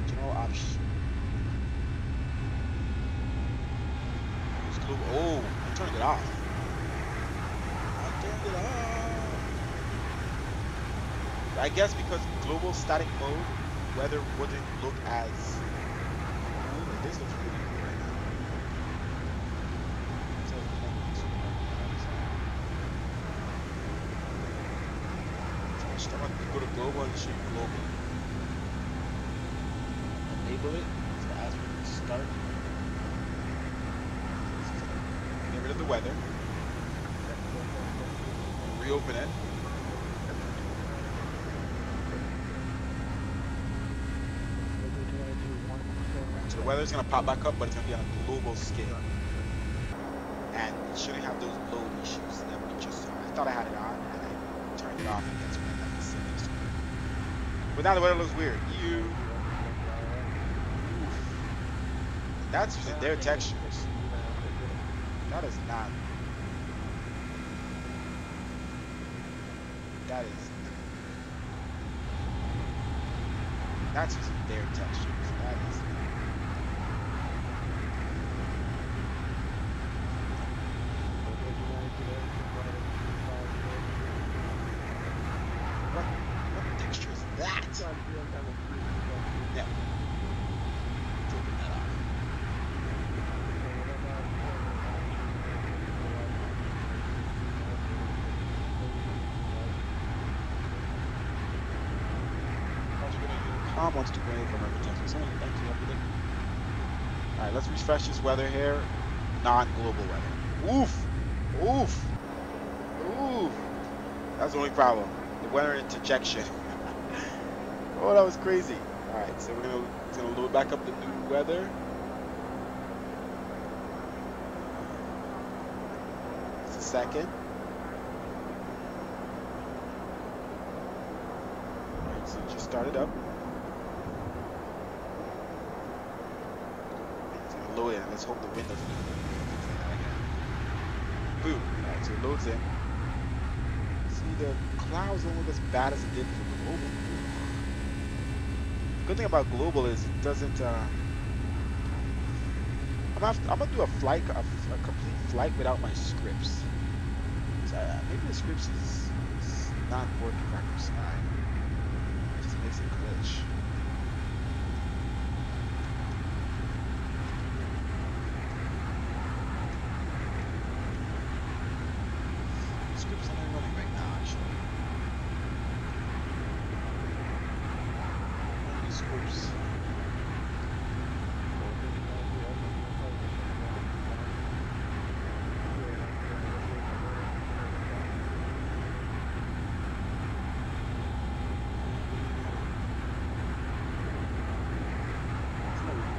General option. Use global. Oh, I turned it off. I turned it off. I guess because global static mode, weather wouldn't look as cool. Like this looks really cool right now. So, I want to go to global and shoot global. Enable it. So ask for it to start. Get rid of the weather. Reopen it. To weather's gonna pop back up, but it's gonna be on a global scale, and it shouldn't have those load issues that we just saw. I thought I had it on, and I turned it off, and that's when I got the settings. But now the weather looks weird. That's using their textures. That is not. That is. That's using their textures. That is. What texture is that? Yeah. Taking that off. Tom wants to go away from everything. So someone thank you everything. Alright, let's refresh this weather here. Non-global weather. Oof! Oof! Oof! That's the only problem. The weather interjection. Oh, that was crazy. Alright, so it's gonna load back up the new weather. Just a second. Alright, so just start it up. Load in. Let's hope the wind doesn't do that again. Boom. Alright, so it loads in. See, the clouds don't look as bad as it did for global. The good thing about global is it doesn't. I'm gonna do a flight, a complete flight without my scripts. So, maybe the scripts is not working right side. It just makes it glitch. Scripts are not running right now, actually. Only scripts.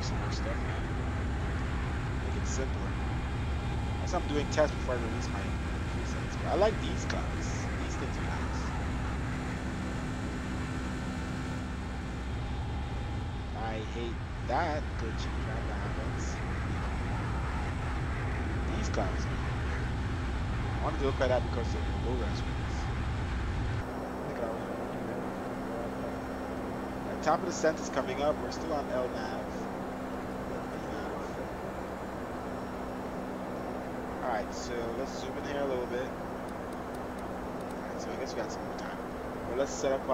Some more stuff now. Make it simpler. As I'm doing tests before I release my presets. But I like these clouds. These things are nice. I hate that glitchy crap that happens. These clouds are weird. I wanted to look like that because of the low res ones. Look at all. Top of the scent is coming up. We're still on LNAV. Alright, so let's zoom in here a little bit. Alright, so I guess we got some more time. Well, let's set up,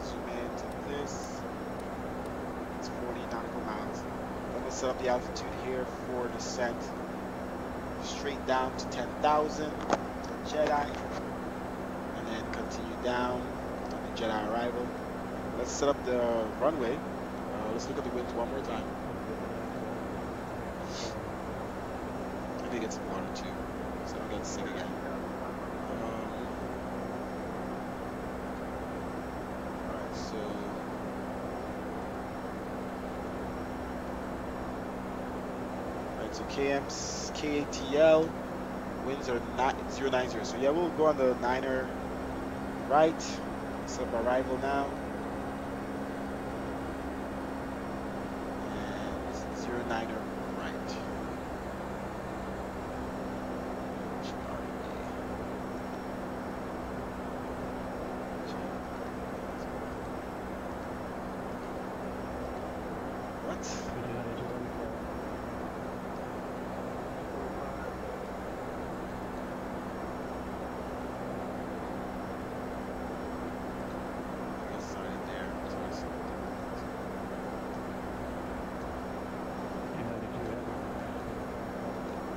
zoom into this. It's 40 nautical miles. Then we'll set up the altitude here for descent. Straight down to 10,000 Jedi. And then continue down on the Jedi arrival. Let's set up the runway. Let's look at the winds one more time. Maybe get some water too, so I don't get sick again. Alright, so KATL winds are 090. So yeah, we'll go on the 9er right. Set up arrival now. And 09er right.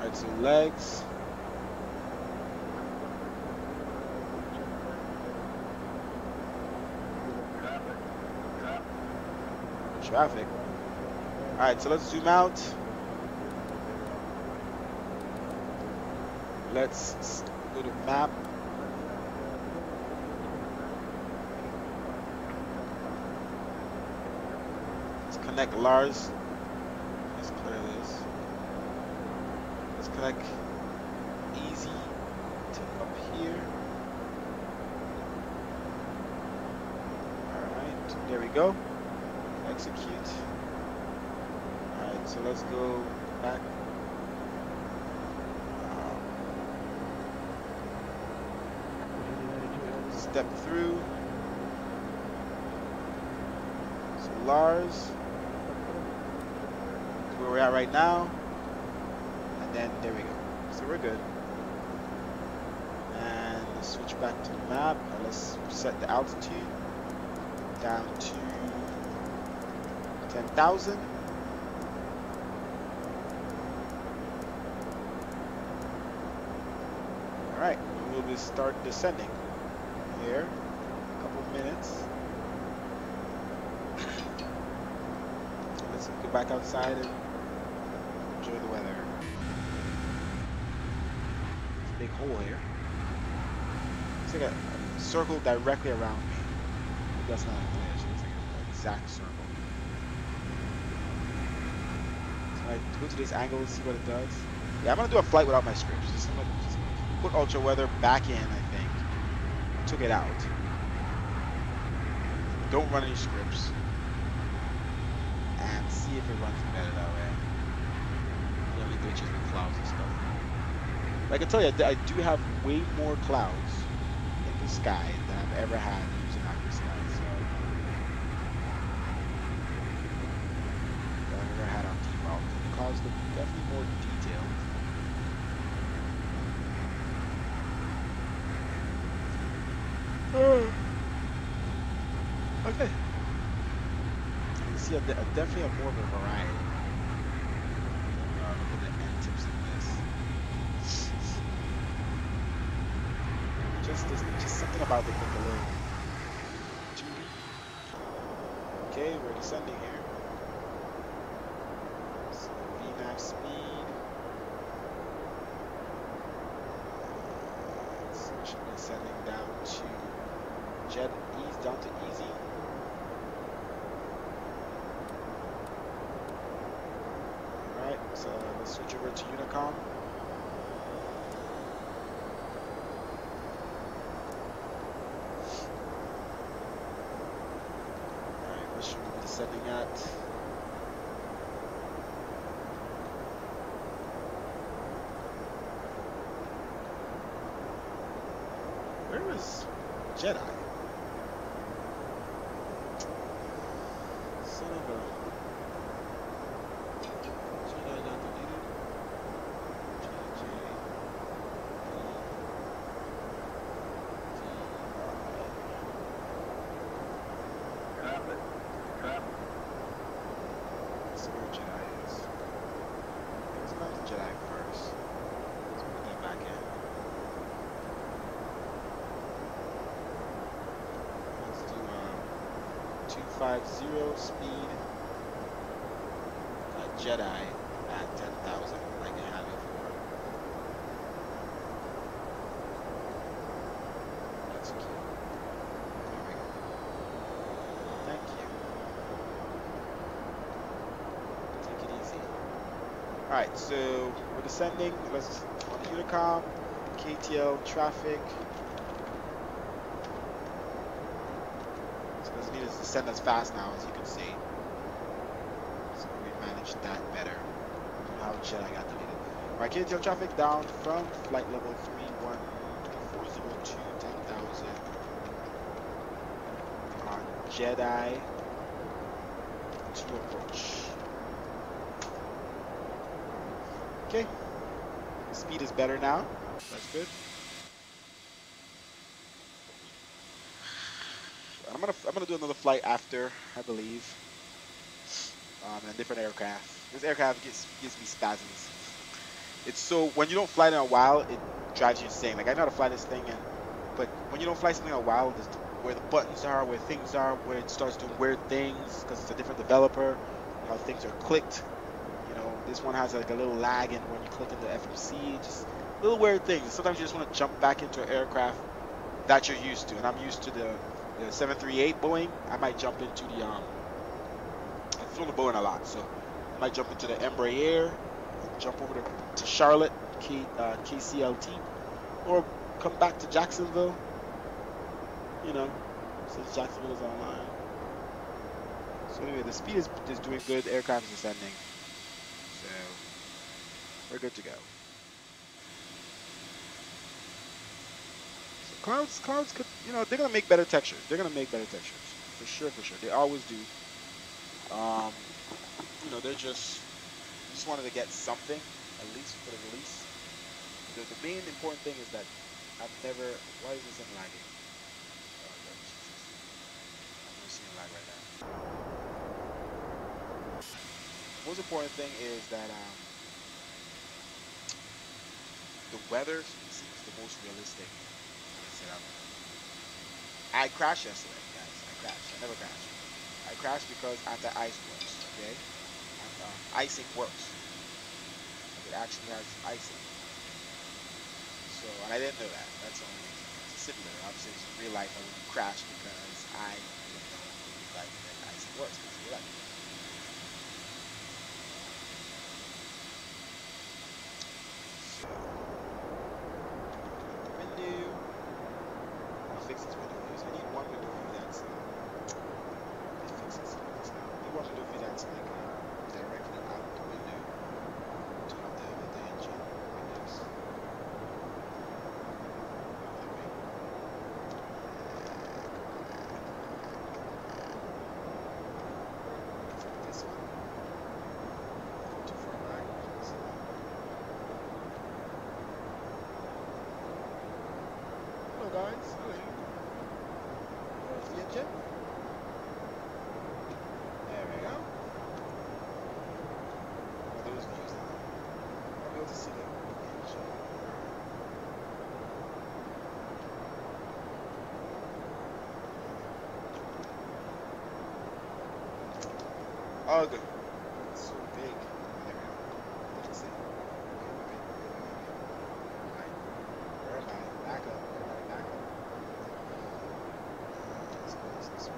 Alright, so legs. Traffic. Alright, so let's zoom out. Let's go to map. Let's connect Lars. Let's clear this. Let's connect easy to up here. Alright, there we go. Execute. Alright, so let's go back. Step through. So Lars is where we're at right now. And then there we go. So we're good. And let's switch back to the map. And let's set the altitude down to 10,000. Alright, we'll just start descending here. A couple minutes. So let's go back outside and enjoy the weather. It's a big hole here. It's like a circle directly around me. That's not a glitch, it's like an exact circle. So I go to this angle and see what it does. Yeah, I'm gonna do a flight without my scripts. Just put ultra weather back in, I think. Took it out. Don't run any scripts. And see if it runs better that way. The only glitches with clouds and stuff. But I can tell you, I do have way more clouds in the sky than I've ever had using ActiveSky. So that I've ever had on default. The clouds look definitely more detailed. Okay. You can see I definitely have more of a variety. Look at the end tips of this. Just something about the little tubing. Okay, we're descending here. So VNAV speed. So we should be descending down to jet ease, down to easy. Alright, so let's switch over to Unicom. Alright, what should we be descending at? Where is Jedi? Son of a... Jedi not deleted? Traffic. Traffic. Let's see where Jedi is. Let's go to Jedi first. Let's put that back in. Let's do 250 speed. Jedi at 10,000 like I had before. Execute. There we go. Thank you. Take it easy. Alright, so we're descending. Let's on the Unicom, KTL traffic. So it doesn't need to descend as fast now, as you can see. So we managed that better. How Jedi got deleted. Alright, KTL traffic down from flight level 31402, 10,000 on Jedi to approach. Okay, speed is better now. That's good. I'm gonna do another flight after, I believe. In a different aircraft. This aircraft gives me spasms. It's so when you don't fly it in a while, it drives you insane. Like I know how to fly this thing, but when you don't fly something in a while, where the buttons are, where things are, where it starts doing weird things because it's a different developer, how things are clicked. You know, this one has like a little lag in when you click into FMC, just little weird things. Sometimes you just want to jump back into an aircraft that you're used to, and I'm used to the 738 Boeing. I might jump into the I flown to Boeing a lot, so I might jump into the Embraer, jump over to Charlotte, KCLT, or come back to Jacksonville, you know, since Jacksonville is online. So anyway, the speed is doing good. The aircraft is ascending, so we're good to go. So clouds could, you know, they're gonna make better textures. They're gonna make better textures for sure, for sure. They always do. You know, they're just wanted to get something at least for the release. The main important thing is that I've never. Why is this thing lagging? Oh, God, Jesus. I'm not seeing lag right now. Most important thing is that the weather seems the most realistic. I crashed yesterday, guys. I crashed. I never crashed. I crashed because anti-ice works. Okay, icing works. It actually has icing. So, and I didn't know that. That's only it's a simulator. Obviously, it's real life. I wouldn't crash because I didn't know in real life that icing works. It's real life. So, window. I'll fix this window. I need one window view that's. Let's fix this. I need one window view that's like directly out the window to the engine windows. This one. Too far back. Hello guys. Hello. There's the engine. There we go. Oh, those views now. I'll be able to see the engine. Ugh. It's so big. There we go. You can see. Where am I? Back up. Everybody back up. Let's go this way.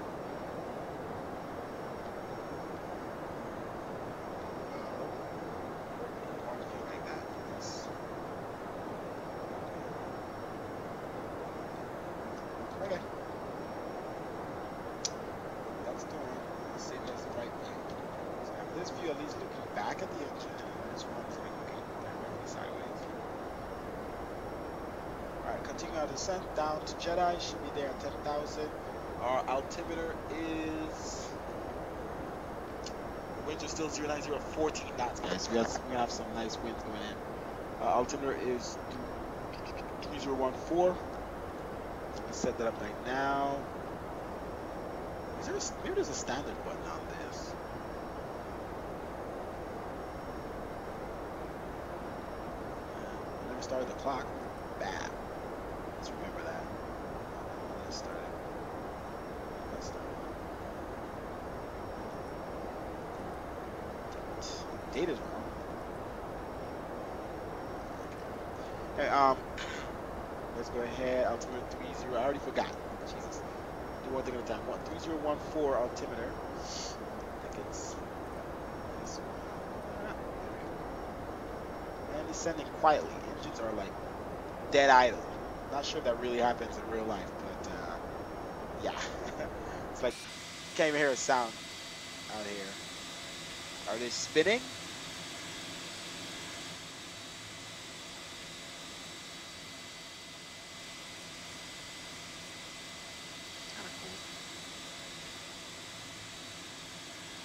One view like that. Yes. Okay. That's the one. Let's see if that's the right view. So I have this view at least looking back at the engine, and this one's looking directly sideways. Alright, continue our descent down to Jedi. Should be there at 10,000. Our altimeter is. Winds are still 090 at 14 knots, guys. We're gonna have some nice winds going in. Altimeter is 3014. Let's set that up right now. Is there maybe there's a standard button on this? I never started the clock. Bad. Let's remember that. Let's start it. Let's start it. Data's wrong. Okay, let's go ahead. Altimeter 30. I already forgot. Jesus. Do one thing at a time. 3014 altimeter. I think it's this one. And descending quietly. Engines are like dead idle. Not sure if that really happens in real life, but yeah. It's like you can't even hear a sound out here. Are they spinning? Kind of cool.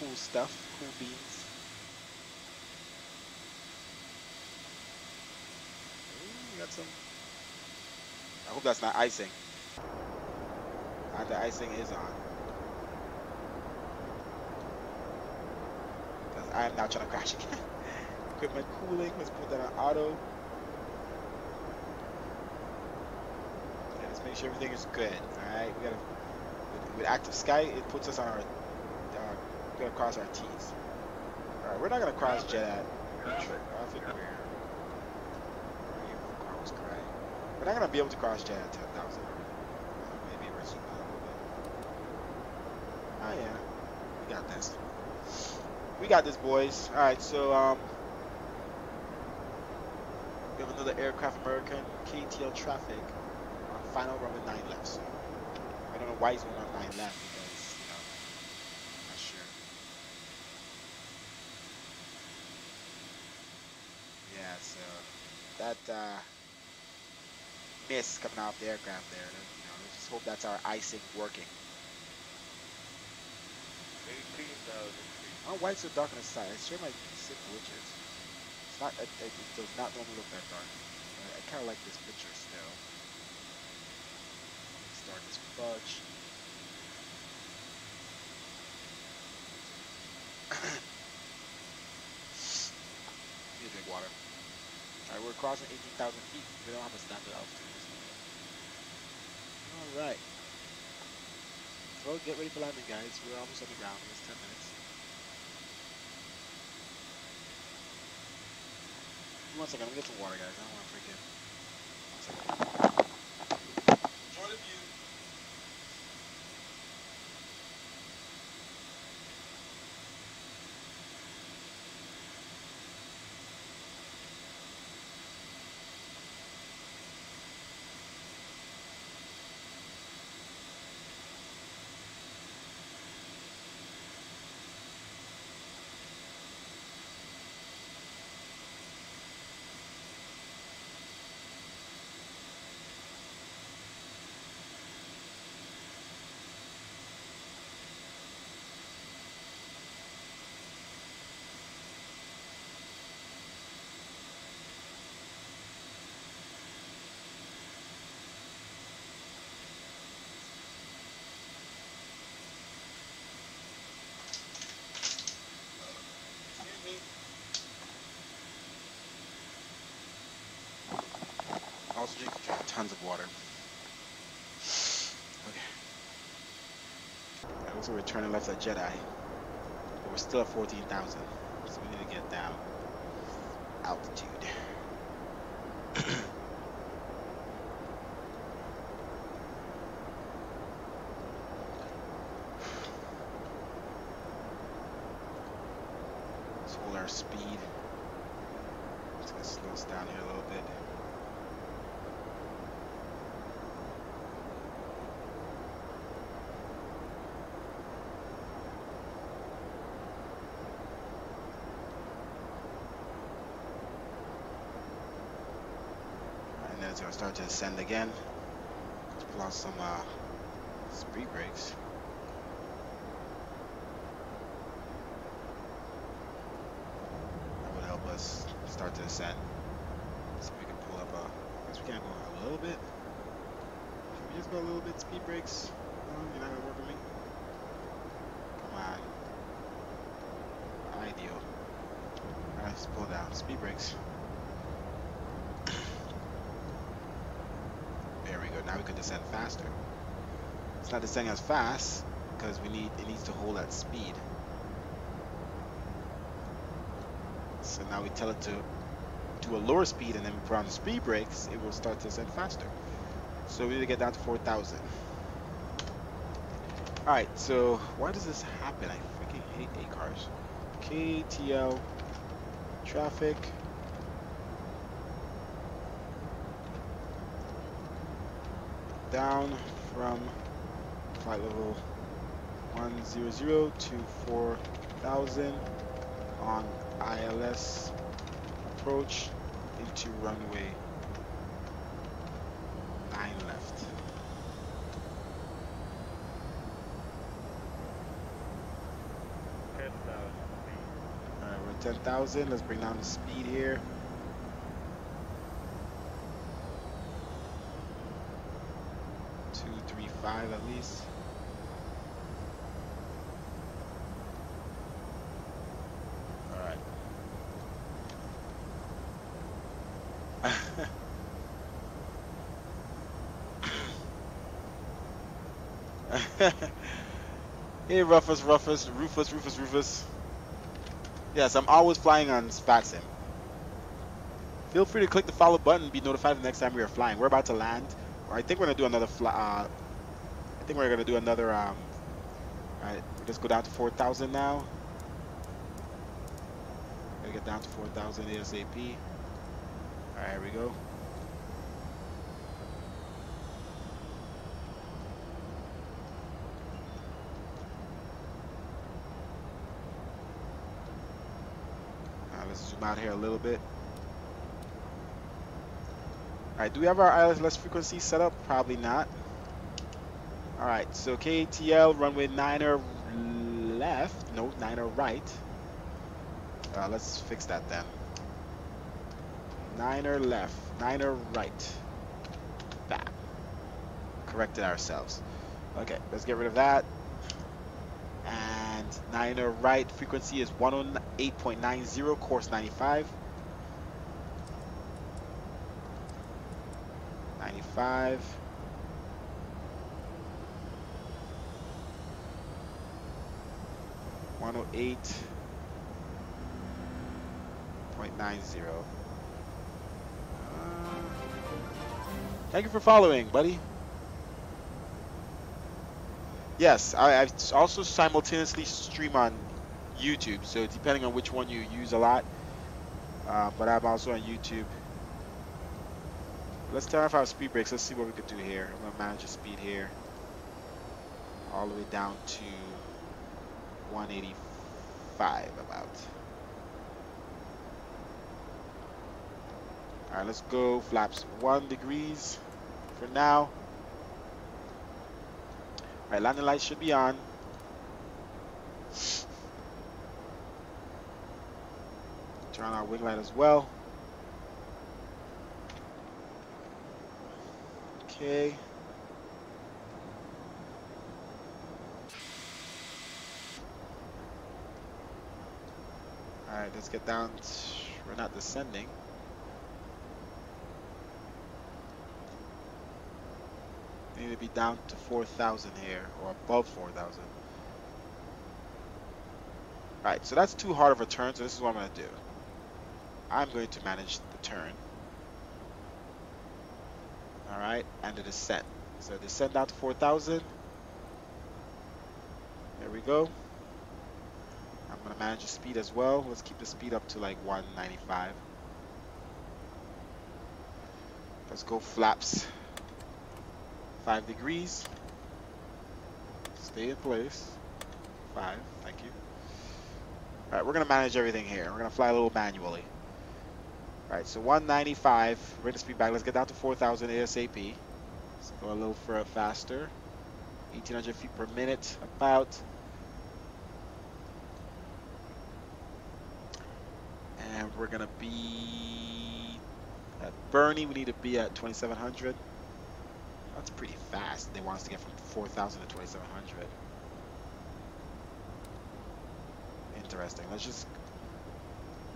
Cool stuff. Cool beans. Ooh, got some. I hope that's not icing. The icing is on. Because I am not trying to crash again. Equipment cooling. Let's put that on auto. Okay, let's make sure everything is good. Alright, we gotta. With ActiveSky, it puts us on our. We gotta cross our T's. Alright, we're not gonna cross Jet Traffic. We're not gonna be able to cross Jet at 10,000. Maybe we're zooming a little bit. Oh yeah, we got this. We got this, boys. All right, so we have another aircraft American KTL traffic on final run with 9 left. So I don't know why he's going on 9 left because I'm not sure. Yeah, so that mist coming off the aircraft there. Let's just hope that's our icing working. 18,000 I don't know why it's so dark on the side. It's showing like SIP glitches. It's not. It does not normally look that dark. I kind of like this picture still. Start this fudge. Need a drink water. Alright, we're crossing 18,000 feet. We don't have a standard altitude at this moment. Alright. So get ready for landing, guys. We're almost on the ground. It's 10 minutes. One second, I'm gonna get some water, guys. I don't want to forget. 1 second. Enjoy the view. Also drink tons of water. Okay. It looks like we're turning left at Jedi. But we're still at 14,000. So we need to get down altitude. Let's hold our speed. It's gonna slow us down here a little bit. And then it's gonna start to ascend again. Let's pull out some speed brakes. That would help us start to ascend. So we can pull up I guess we can go a little bit. Can we just go a little bit speed brakes? You're not gonna work with me? Come on. Ideal. Alright, let's pull down. Speed brakes. There we go. Now we can descend faster. It's not descending as fast because it needs to hold that speed. So now we tell it to do a lower speed, and then we put on the speed brakes, it will start to ascend faster. So we need to get down to 4,000. Alright, so why does this happen? I freaking hate A cars. KTL traffic. Down from flight level 100 to 4,000 on ILS approach into runway 9 left. Alright, we're at 10,000. Let's bring down the speed here. Five at least. All right. Hey, Rufus. Yes, I'm always flying on SpatSim. Feel free to click the follow button and be notified the next time we are flying. We're about to land. Or I think we're gonna do another fly. I think we're gonna do another. All right, let's go down to 4,000 now. Gotta get down to 4,000 ASAP. All right, here we go. Let's zoom out here a little bit. All right, do we have our ILS frequency set up? Probably not. All right, so KTL runway 9er left. No, 9er right. Let's fix that then. 9er left, 9er right. That. Corrected ourselves. Okay, let's get rid of that. And 9er right frequency is 108.90, course 95. 95. .90. Thank you for following, buddy. Yes, I also simultaneously stream on YouTube, so depending on which one you use a lot, but I'm also on YouTube. Let's turn off our speed brakes. Let's see what we could do here. I'm gonna manage the speed here, all the way down to 185 about. All right, let's go flaps 1 degrees for now. All right, landing lights should be on. Turn on our wing light as well. Okay. All right, let's get down. We're not descending. We need to be down to 4,000 here, or above 4,000. All right, so that's too hard of a turn, so this is what I'm going to do. I'm going to manage the turn. All right, and the descent. So descend down to 4,000. There we go. I'm going to manage the speed as well. Let's keep the speed up to like 195. Let's go flaps 5 degrees. Stay in place. 5, thank you. All right, we're going to manage everything here. We're going to fly a little manually. All right, so 195. We're going to speed back. Let's get down to 4,000 ASAP. Let's go a little faster. 1,800 feet per minute, about. And we're going to be at Bernie. We need to be at 2,700. That's pretty fast. They want us to get from 4,000 to 2,700. Interesting. Let's just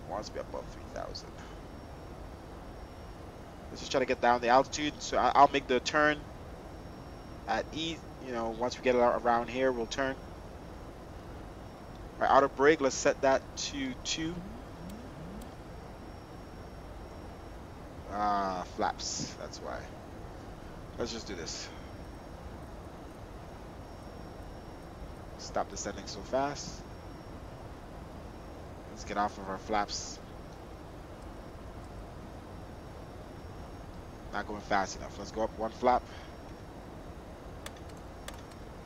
want us to be above 3,000. Let's just try to get down the altitude. So I'll make the turn at E. You know, once we get around here, we'll turn. All right, outer brake. Let's set that to 2. Flaps. That's why. Let's just do this. Stop descending so fast. Let's get off of our flaps. Not going fast enough. Let's go up 1 flap.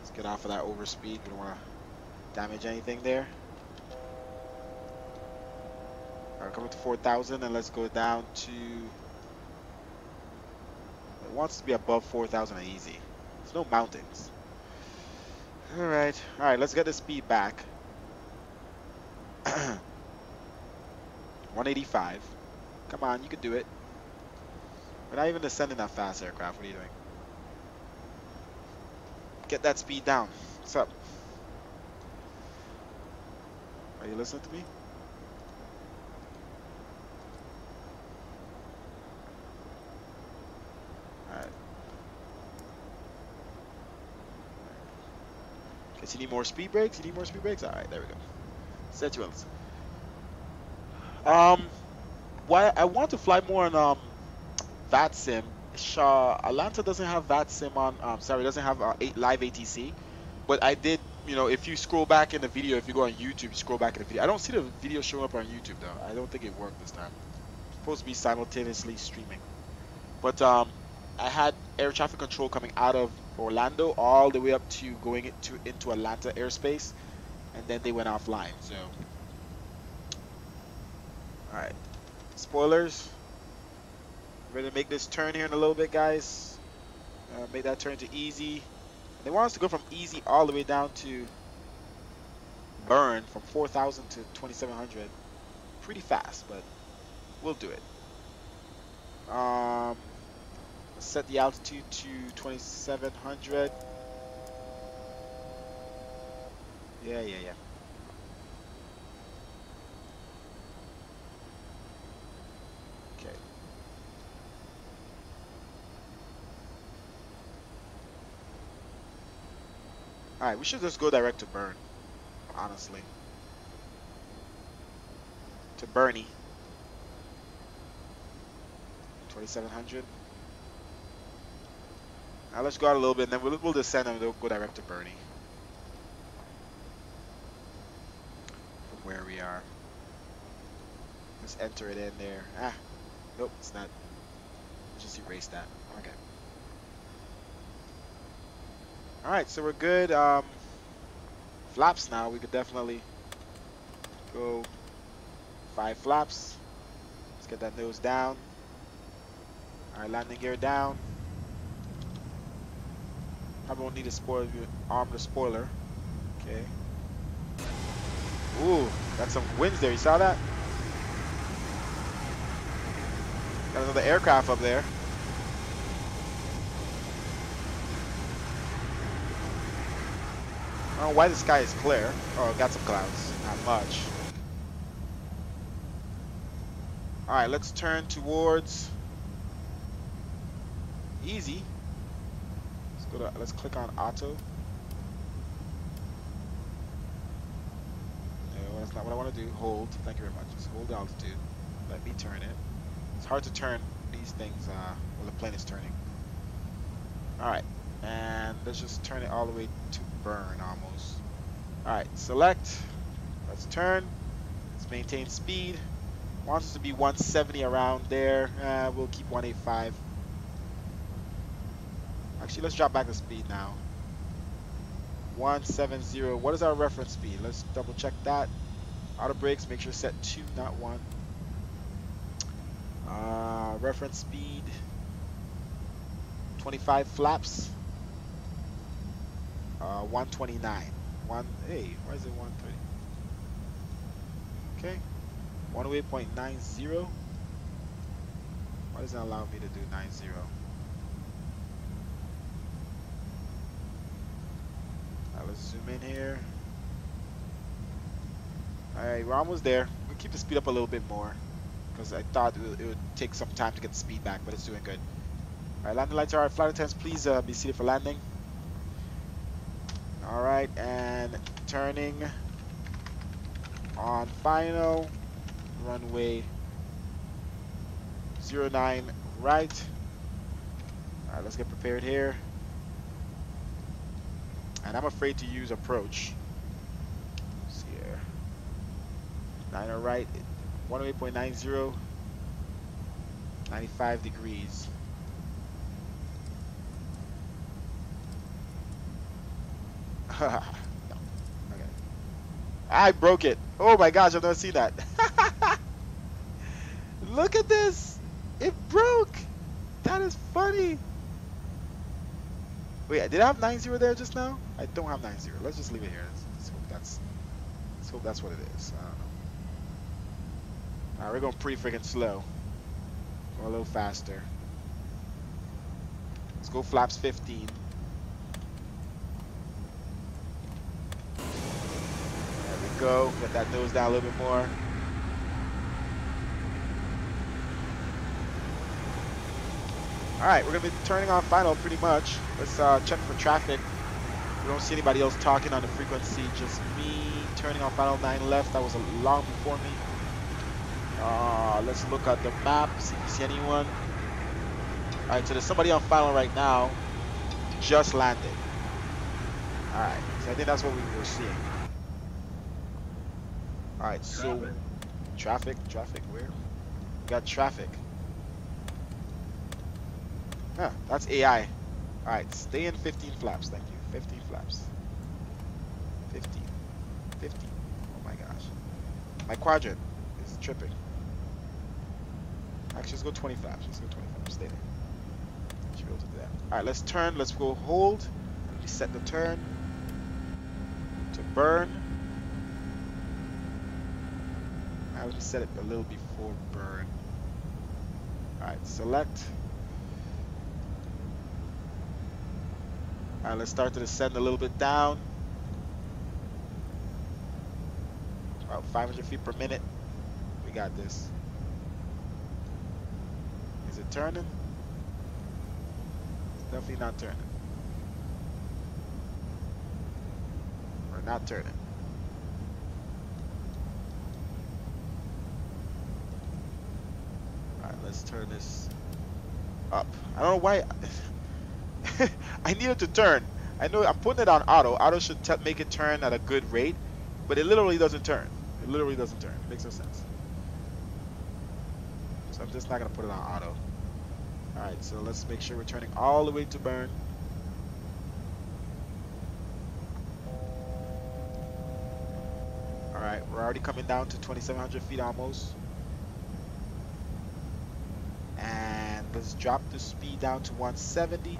Let's get off of that overspeed. We don't want to damage anything there. All right, coming to 4,000, and let's go down to. It wants to be above 4,000 and easy. There's no mountains. All right, let's get the speed back. 185. Come on, you can do it. We're not even descending that fast, aircraft. What are you doing? Get that speed down. What's up? Are you listening to me? Alright. Guess you need more speed brakes? You need more speed brakes? Alright, there we go. Set you else. Why I want to fly more on VATSIM. Atlanta doesn't have VATSIM on. Sorry, doesn't have live ATC. But I did, you know, if you scroll back in the video, if you go on YouTube, you scroll back in the video. I don't see the video showing up on YouTube though. I don't think it worked this time. It's supposed to be simultaneously streaming. But I had air traffic control coming out of Orlando all the way up to going into Atlanta airspace, and then they went offline. So, all right, spoilers. Ready to make this turn here in a little bit, guys. Make that turn to easy. And they want us to go from easy all the way down to burn from 4,000 to 2,700. Pretty fast, but we'll do it. Let's set the altitude to 2,700. Yeah. Okay. All right, we should just go direct to burn, honestly. To Bernie. 2,700. Now let's go out a little bit, and then we'll descend and we'll go direct to Bernie. From where we are. Let's enter it in there. Ah, nope, it's not. Just erase that. Okay. All right, so we're good. Flaps now. We could definitely go 5 flaps. Let's get that nose down. All right, landing gear down. Probably won't need a spoiler. Arm the spoiler. Okay. Ooh, got some winds there. You saw that? Got another aircraft up there. I don't know why the sky is clear. Oh, got some clouds. Not much. All right, let's turn towards easy. Let's click on auto. No, that's not what I want to do. Hold. Thank you very much. Just hold altitude. Let me turn it. It's hard to turn these things while the plane is turning. All right, and let's just turn it all the way to burn almost. All right, select. Let's turn. Let's maintain speed. Wants us to be 170 around there. We'll keep 185. Actually, let's drop back the speed now. 170. What is our reference speed? Let's double check that. Auto brakes, make sure set 2, not 1. Reference speed 25 flaps. 129. Hey, why is it 130? Okay. 108.90. Why does it allow me to do 90? Let's zoom in here. Alright, we're almost there. We'll keep the speed up a little bit more because I thought it would take some time to get the speed back, but it's doing good. Alright, landing lights are flight attendants, please be seated for landing. Alright, and turning on final. Runway 09 right. Alright, let's get prepared here. And I'm afraid to use approach. Let's see here. 9 right, 108.90, 95 degrees. No. Okay. I broke it. Oh my gosh, I've never seen that. Look at this. It broke. That is funny. Wait, did I have 90 there just now? I don't have 90. Let's just leave it here. Let's hope that's what it is. I don't know. Alright, we're going pretty freaking slow. Go a little faster. Let's go flaps 15. There we go. Get that nose down a little bit more. Alright, we're going to be turning on final pretty much. Let's check for traffic. We don't see anybody else talking on the frequency, just me turning on final 9 left. That was long before me. Let's look at the map, see if we see anyone. Alright, so there's somebody on final right now. Just landed. Alright, so So I think that's what we were seeing. All right, so traffic, where? We got traffic. Huh, that's AI. All right, stay in 15 flaps, thank you. 15 flaps. 15. 15. Oh my gosh. My quadrant is tripping. Actually, let's go 20 flaps. Let's go 20 flaps. Stay there. Should be able to do that. All right, let's turn. Let's go hold. Reset the turn to burn. Now let me set it a little before burn. All right, select. All right, let's start to descend a little bit down. About 500 feet per minute. We got this. Is it turning? It's definitely not turning. Or not turning. All right, let's turn this up. I don't know why. I need it to turn. I know I'm putting it on auto. Auto should make it turn at a good rate, but it literally doesn't turn. It literally doesn't turn. It makes no sense. So I'm just not gonna put it on auto. All right, so let's make sure we're turning all the way to burn. All right, we're already coming down to 2,700 feet almost. And let's drop the speed down to 170.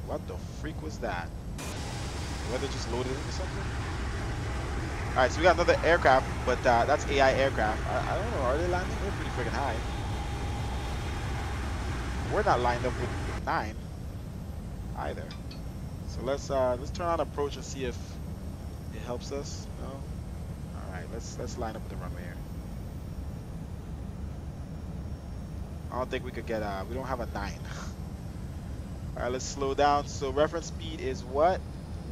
What the freak was that? The weather just loaded into something? All right, so we got another aircraft, but that's AI aircraft. I don't know, are they landing? They're pretty freaking high. We're not lined up with 9 either. So let's turn on approach and see if it helps us. No. All right, let's line up with the runway here. I don't think we could get we don't have a 9. All right, let's slow down. So reference speed is what?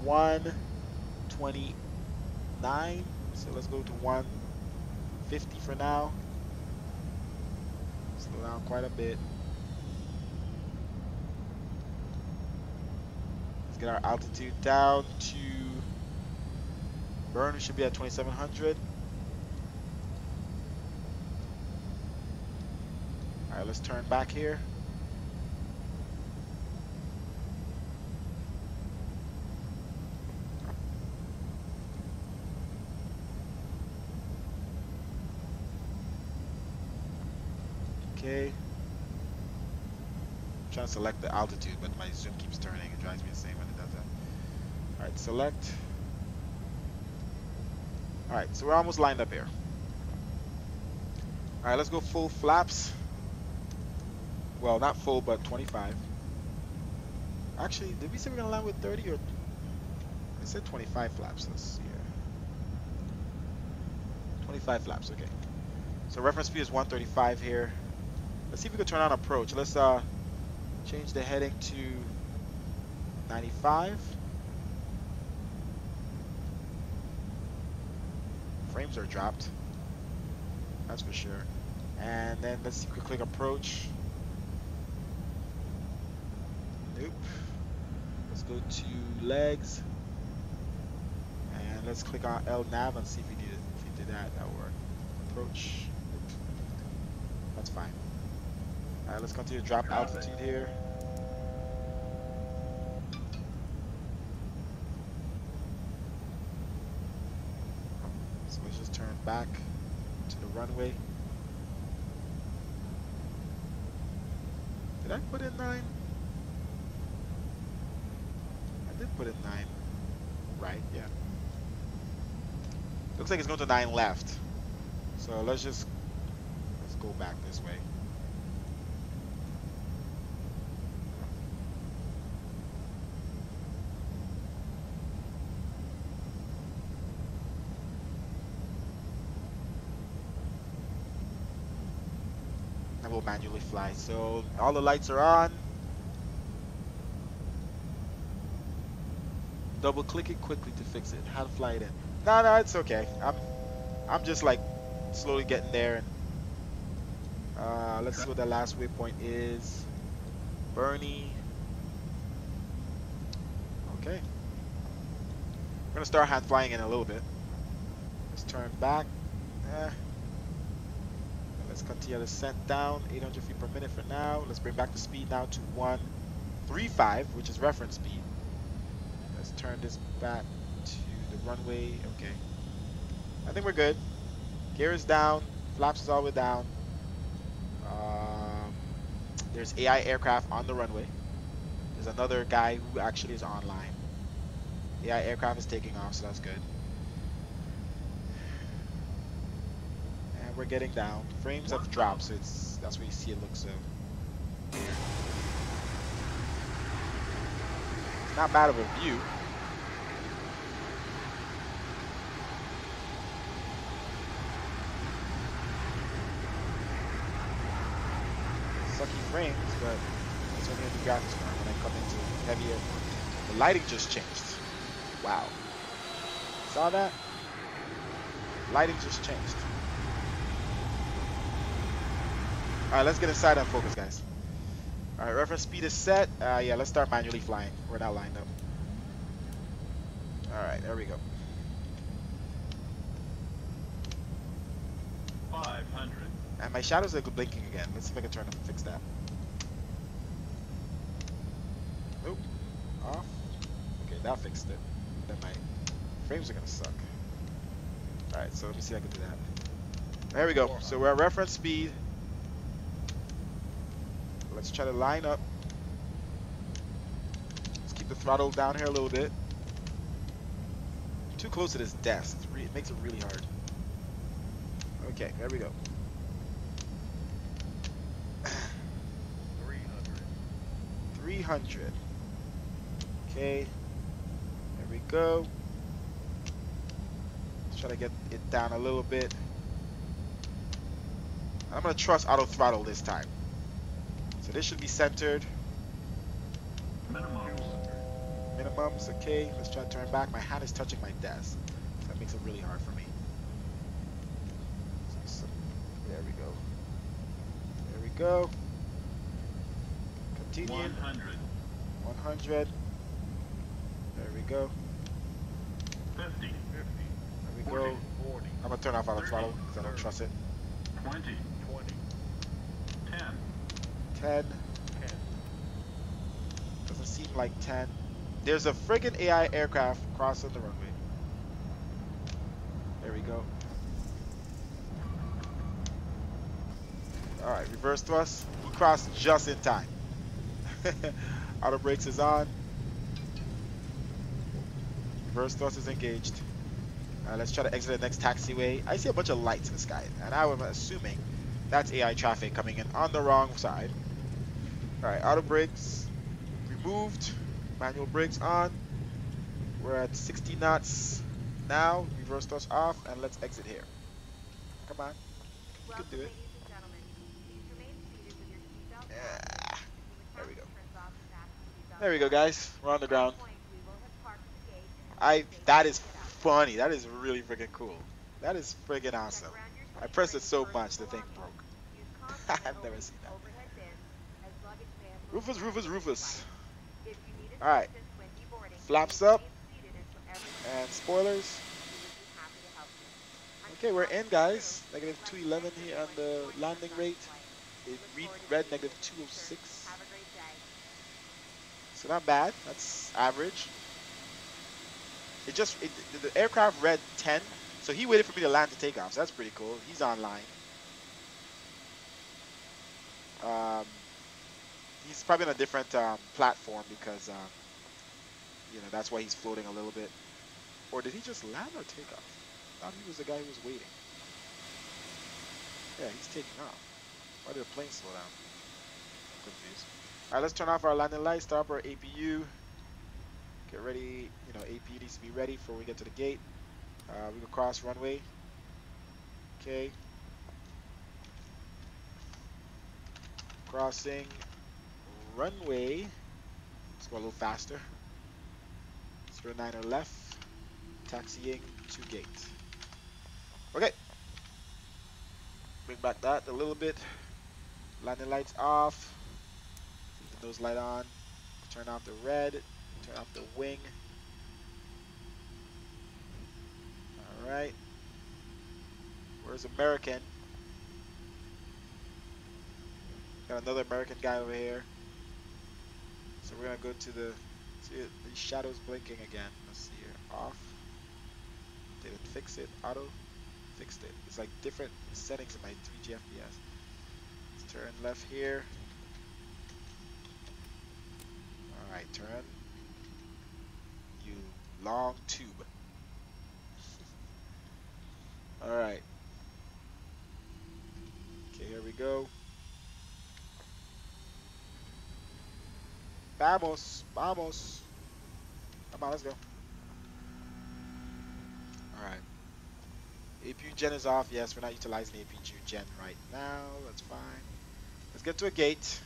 129. So let's go to 150 for now. Slow down quite a bit. Let's get our altitude down to burn. We should be at 2,700. All right, let's turn back here. Okay. I'm trying to select the altitude, but my zoom keeps turning. It drives me insane when it does that. All right, select. All right, so we're almost lined up here. All right, let's go full flaps. Well, not full, but 25. Actually, did we say we're gonna land with 30 or? I said 25 flaps. Let's see here. 25 flaps. Okay. So reference speed is 135 here. Let's see if we can turn on approach. Let's change the heading to 95. Frames are dropped. That's for sure. And then let's see if we can click approach. Nope. Let's go to legs. And let's click on L nav and see if we did it. If we did that, that would work. Approach. Nope. That's fine. Alright, let's continue to drop altitude here. So let's just turn back to the runway. Did I put in 9? I did put in 9. Right, yeah. Looks like it's going to 9 left. So let's go back this way. And we'll manually fly. So all the lights are on. Double click it quickly to fix it. How to fly it in. No, it's okay. I'm just like slowly getting there. And let's see what the last waypoint is. Bernie. Okay. We're gonna start hand flying in a little bit. Let's turn back. And let's continue the descent down, 800 feet per minute for now. Let's bring back the speed now to 135, which is reference speed. Let's turn this back to the runway. Okay. I think we're good. Gear is down. Flaps is all the way down. Um, there's AI aircraft on the runway. There's another guy who actually is online. AI aircraft is taking off, so that's good. And we're getting down. Frames have dropped, so that's where you see it looks so weird. It's not bad of a view. Sucky frames, but that's only in the graphics card. When I come into heavier, the lighting just changed. Wow. Saw that? Lighting just changed. Alright, let's get inside and focus, guys. Alright, reference speed is set. Yeah, let's start manually flying. We're not lined up. Alright, there we go. 500. And my shadows are blinking again. Let's see if I can turn them and fix that. Nope. Off. Okay, that fixed it. Then my frames are gonna suck. Alright, so let me see if I can do that. There we go. So we're at reference speed. Let's try to line up. Let's keep the throttle down here a little bit. Too close to this desk. It makes it really hard. Okay, there we go. 300. Okay. There we go. Let's try to get it down a little bit. I'm going to trust auto throttle this time. So this should be centered. Minimums, okay. Let's try to turn back. My hand is touching my desk. So that makes it really hard for me. So, there we go. There we go. Continue. 100. 100. There we go. 50. 50. There we 40. go. 40. I'm going to turn off auto throttle because I don't trust it. 20. 20. 10. 10. Doesn't seem like 10. There's a friggin' AI aircraft crossing the runway. There we go. Alright, reverse thrust. He crossed just in time. Auto brakes is on. Reverse thrust is engaged. Let's try to exit the next taxiway. I see a bunch of lights in the sky, and I was assuming that's AI traffic coming in on the wrong side. Alright, auto brakes removed. Manual brakes on. We're at 60 knots now. Reverse thrust off, and let's exit here. Come on. You can do it. Yeah. There we go. There we go, guys. We're on the ground. That is funny. That is really freaking cool. That is friggin' awesome. I pressed it so much the thing broke. I've never seen that. Rufus, Rufus, Rufus. Alright. Flaps up. And spoilers. Okay, we're in, guys. Negative 211 here on the landing rate. It read negative 206. So not bad. That's average. The aircraft read 10, so he waited for me to land to take off. So that's pretty cool. He's online. He's probably on a different platform because that's why he's floating a little bit. Or did he just land or take off? I thought he was the guy who was waiting. Yeah, he's taking off. Why did the plane slow down? I'm confused. All right, let's turn off our landing lights, start up our APU. Get ready, APU needs to be ready before we get to the gate. We go cross runway. Okay. Crossing runway. Let's go a little faster. 09er left. Taxiing to gate. Okay. Bring back that a little bit. Landing lights off. Keep the nose light on. Turn off the red. Turn off the wing. All right. Where's American? Got another American guy over here. So we're gonna go to the, see it, the shadows blinking again. Let's see here. Off. Didn't fix it. Auto. Fixed it. It's like different settings in my 3G FPS. Let's turn left here. All right, turn. You long tube. All right. Okay, here we go. Vamos, vamos. Come on, let's go. All right. APU gen is off. Yes, we're not utilizing APU gen right now. That's fine. Let's get to a gate.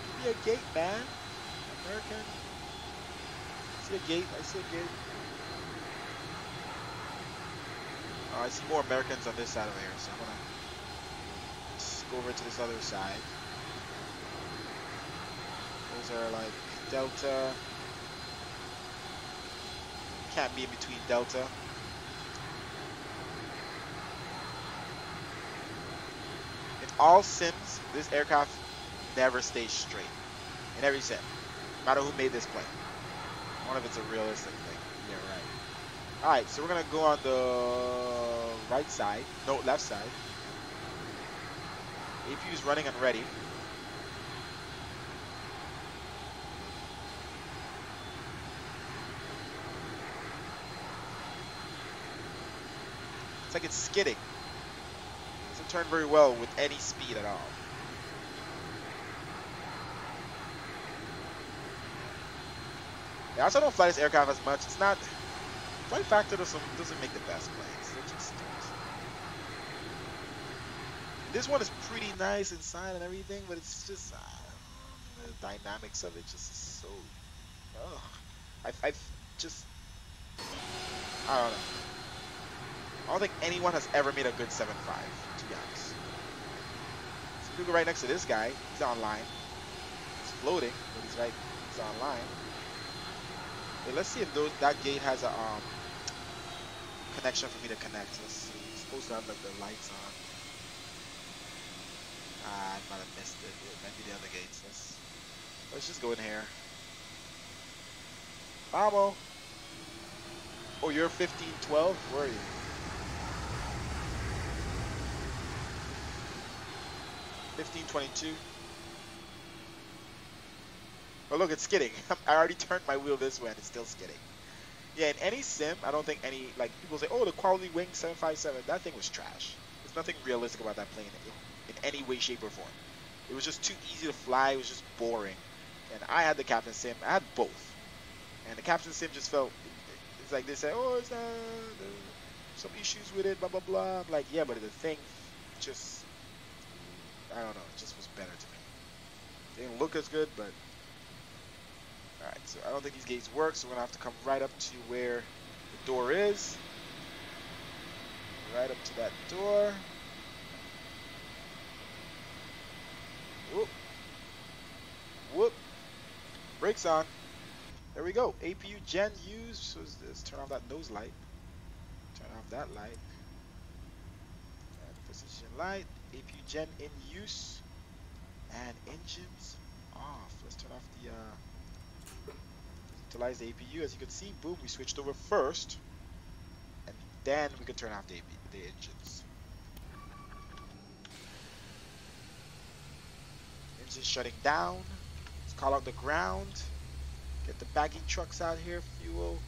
Give me a gate, man. American. I see a gate. I see a gate. Oh, I see more Americans on this side over here, so I'm gonna just go over to this other side. Those are like Delta. Can't be in between Delta. In all sims, this aircraft never stays straight. In every sim. No matter who made this plane. One of it's a realistic thing. Yeah, right. Alright, so we're gonna go on the right side. No, left side. APU is running and ready. It's like it's skidding. It doesn't turn very well with any speed at all. Yeah, I also don't fly this aircraft as much. It's not, flight factor doesn't make the best planes. It just don't. This one is pretty nice inside and everything, but it's just the dynamics of it just is so. Ugh. I've just, I don't know. I don't think anyone has ever made a good 7.5, to be honest. So we go right next to this guy. He's online. He's floating, but he's online. Hey, let's see if that gate has a connection for me to connect. Let's see. It's supposed to have like the lights on. I might have missed it. It might be the other gates. Let's just go in here. Vamos. Oh, you're 1512? Where are you? 1522. Oh, look, it's skidding. I already turned my wheel this way and it's still skidding. Yeah, in any sim, I don't think any, like, people say, oh, the quality wing 757, that thing was trash. There's nothing realistic about that plane in any way, shape, or form. It was just too easy to fly. It was just boring. And I had the Captain Sim. I had both. And the Captain Sim just felt, it's like they say, oh, it's some issues with it, blah, blah, blah. I'm like, yeah, but the thing just, I don't know, it just was better to me. It didn't look as good, but alright, so I don't think these gates work, so we're going to have to come right up to where the door is. Right up to that door. Whoop. Whoop. Brakes on. There we go. APU gen used. So let's turn off that nose light. Turn off that light. And position light. APU gen in use. And engines off. Let's turn off the utilize the APU. As you can see, boom, we switched over first, and then we can turn off the engines. Engine shutting down. Let's call out the ground. Get the bagging trucks out here. Fuel.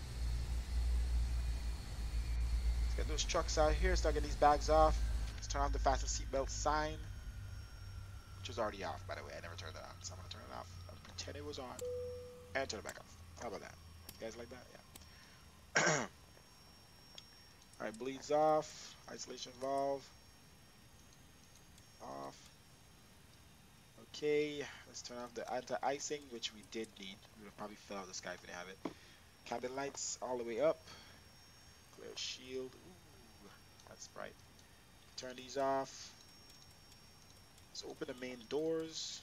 Let's get those trucks out here. Start getting these bags off. Let's turn on the fasten seatbelt sign, which was already off, by the way. I never turned it on, so I'm gonna turn it off. I'll pretend it was on, and turn it back off. How about that? You guys like that? Yeah. Alright, bleeds off. Isolation valve. Off. Okay, let's turn off the anti-icing, which we did need. We would have probably fell out of the sky if we didn't have it. Cabin lights all the way up. Clear shield. Ooh, that's bright. Turn these off. Let's open the main doors.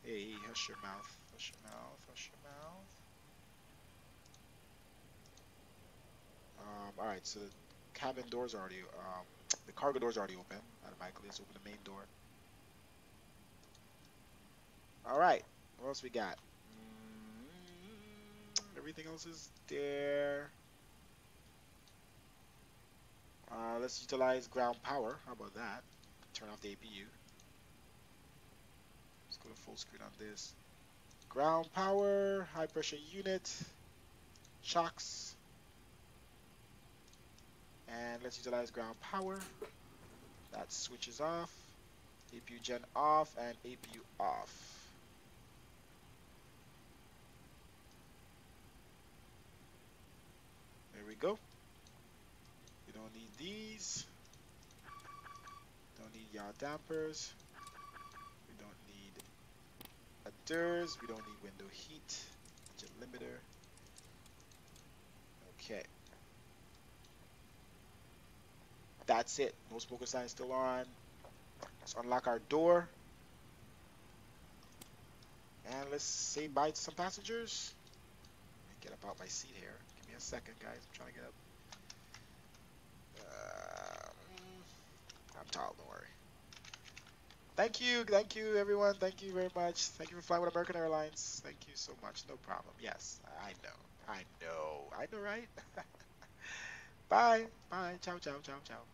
Hey, hush your mouth. Hush your mouth. Hush your mouth. Alright, so the cabin doors are already, the cargo doors are already open automatically. Let's open the main door. Alright, what else we got? Everything else is there. Let's utilize ground power. How about that? Turn off the APU. Let's go to full screen on this. Ground power, high pressure unit, shocks. And let's utilize ground power. That switches off. APU gen off and APU off. There we go. We don't need these. Don't need yaw dampers. We don't need adapters. We don't need window heat. Engine limiter. Okay. That's it. No smoker sign still on. Let's unlock our door. And let's say bye to some passengers. Let me get up out my seat here. Give me a second, guys. I'm trying to get up. I'm tall, don't worry. Thank you, everyone. Thank you very much. Thank you for flying with American Airlines. Thank you so much. No problem. Yes, I know, right? Bye, bye. Ciao, ciao, ciao, ciao.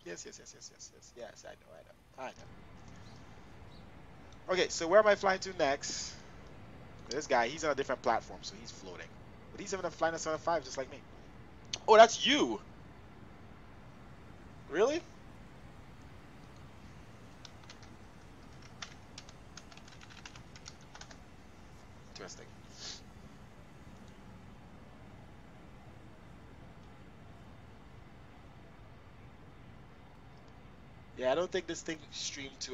Yes. Yes, I know. Okay, so where am I flying to next? This guy, he's on a different platform, so he's floating. But he's even flying a 7.5 just like me. Oh, that's you. Really? Interesting. Yeah, I don't think this thing streamed to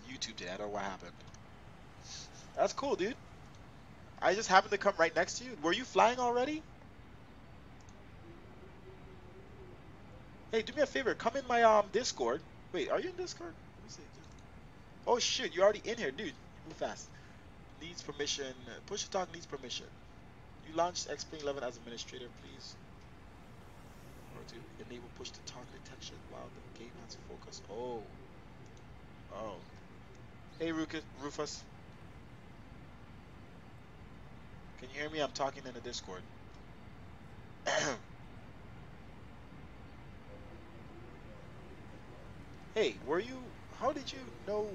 YouTube today. I don't know what happened. That's cool, dude. I just happened to come right next to you. Were you flying already? Hey, do me a favor. Come in my Discord. Wait, are you in Discord? Let me see. Oh shit, you're already in here, dude. You move fast. Needs permission. Push to talk needs permission. You launched Xplane 11 as administrator, please. Or to enable push to talk detection while the game has focus. Oh. Oh. Hey, Rufus. Can you hear me? I'm talking in the Discord. Hey, how did you know?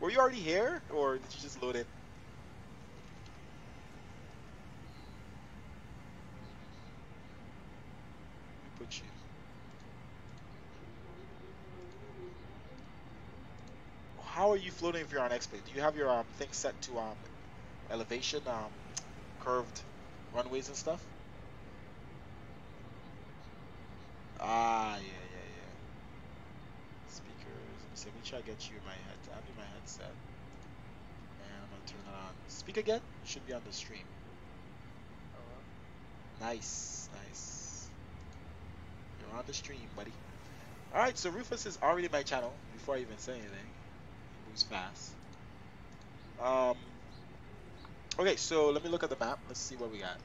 Were you already here? Or did you just load in? Let me put you. How are you floating if you're on Xplane? Do you have your thing set to elevation, curved runways and stuff? Ah, yeah. Speakers. Let me try to get you my head. I have you my headset, and I'm gonna turn it on. Speak again. Should be on the stream. Nice. You're on the stream, buddy. All right. So Rufus is already my channel. Before I even say anything, he moves fast. Okay. So let me look at the map. Let's see what we got.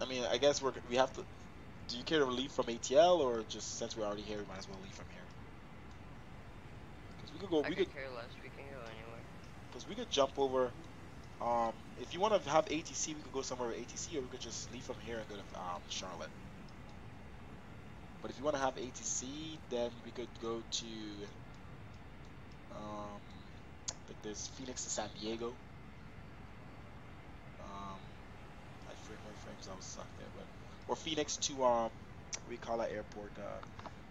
I mean, I guess we have to. Do you care to leave from ATL, or just since we're already here, we might as well leave from here? Because we could go. I could care less. We can go anywhere. Because we could jump over. If you want to have ATC, we could go somewhere with ATC, or we could just leave from here and go to Charlotte. But if you want to have ATC, then we could go to. Like there's Phoenix to San Diego. My frames always suck there, but or Phoenix to we call that airport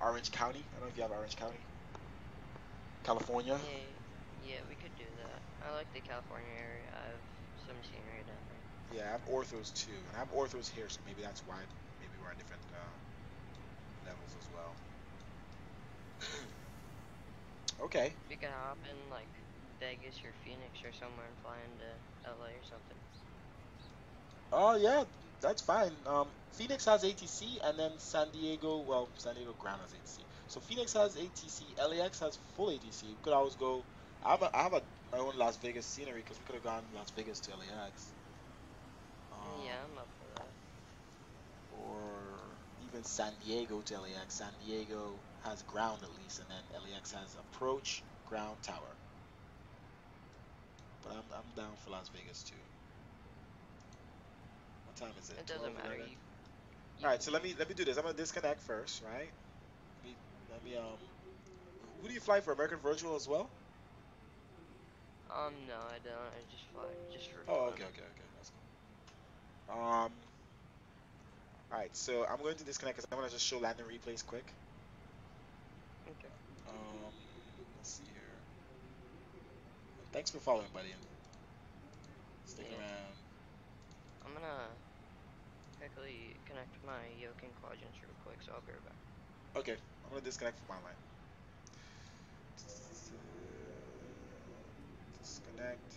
Orange County. I don't know if you have Orange County, California. Yeah, we could do that. I like the California area. I have some scenery down there. Yeah, I have orthos too, and I have orthos here, so maybe that's why maybe we're on different levels as well. Okay. We could hop in like Vegas or Phoenix or somewhere and fly into LA or something. Oh yeah, That's fine. Phoenix has ATC, and then San Diego, well, San Diego ground has ATC. So Phoenix has ATC, LAX has full ATC. We could always go. My own Las Vegas scenery because we could have gone Las Vegas to LAX. Yeah, I'm up for that. Or even San Diego to LAX. San Diego has ground at least, and then LAX has approach, ground, tower. But I'm down for Las Vegas too. What time is it? It doesn't 12, matter. 11? You All right, can so let me choose. let me do this. I'm gonna disconnect first, right? Let me who do you fly for? American Virtual as well? No, I don't. I just fly just for Oh, fun. okay. That's cool. All right, so I'm going to disconnect because I'm gonna just show landing replays quick. Okay. Um, let's see here. Thanks for following, buddy, and stick Yeah. around. I'm gonna quickly connect my yoke and quadrants real quick, so I'll be right back. Okay, I'm gonna disconnect from my line. Disconnect.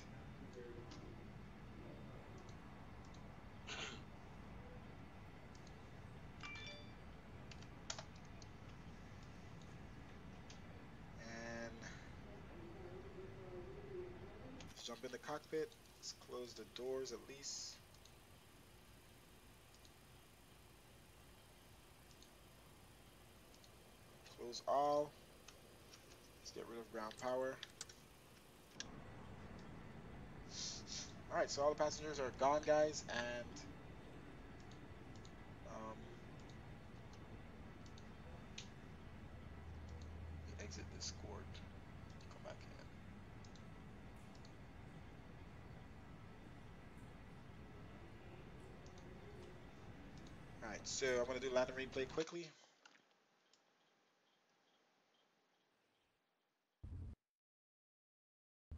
And let's jump in the cockpit. Let's close the doors at least. Close all. Let's get rid of ground power. All right, so all the passengers are gone, guys, and we exit Discord. Come back in. All right, so I'm gonna do landing replay quickly.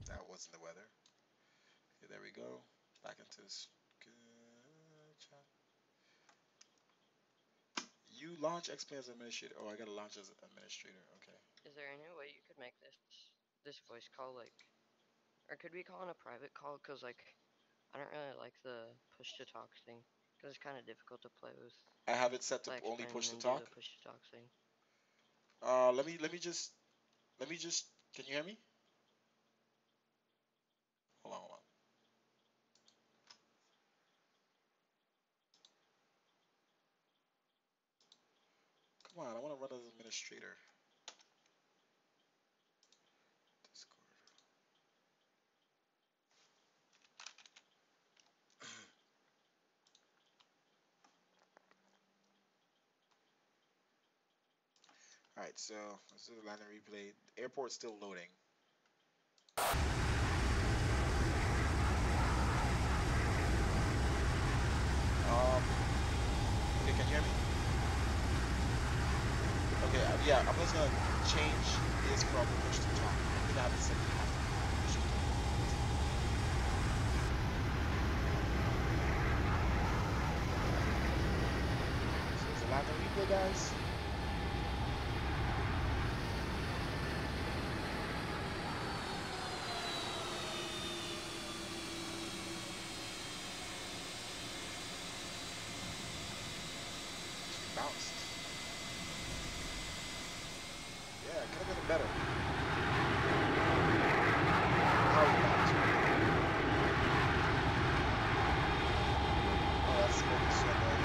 That wasn't the weather. Okay, there we go. Back into this. You launch Xplane as administrator. Oh, I gotta launch as administrator. Okay. Is there any way you could make this voice call like, or could we call in a private call? Cause like, I don't really like the push to talk thing, cause it's kind of difficult to play with I have it set to only Xplane and push to then do the talk. push to talk thing. Let me just. Can you hear me? Hold on. Come on, I want to run as administrator. Discord. All right, so let's do the landing replay. The airport's still loading. Okay, can you hear me? Okay, yeah, I'm just gonna change this from push to talk. I think I have it set to push to talk. So it's a landing replay, guys. Bounced. Yeah, it could have been better. How we bounced. Oh, that's smoke is so annoying.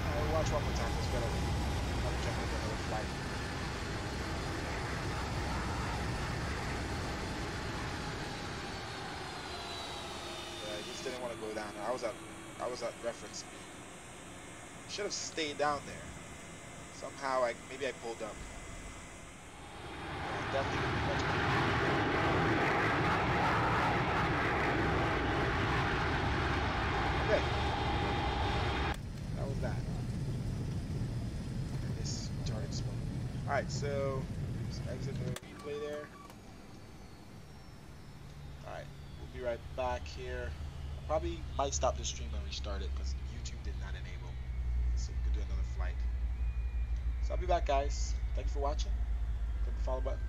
Alright, watch one more time. It's better. I'm jumping into another flight. Yeah, I just didn't want to go down. I was at reference speed. Should have stayed down there. Somehow maybe I pulled up. Yeah, definitely would be much better. Okay. That was that. And this retarded smoke. Alright, so just exit the replay there. Alright, we'll be right back here. I probably might stop the stream and restart it because YouTube did not enable. So we could do another flight. So I'll be back, guys. Thank you for watching. Click the follow button.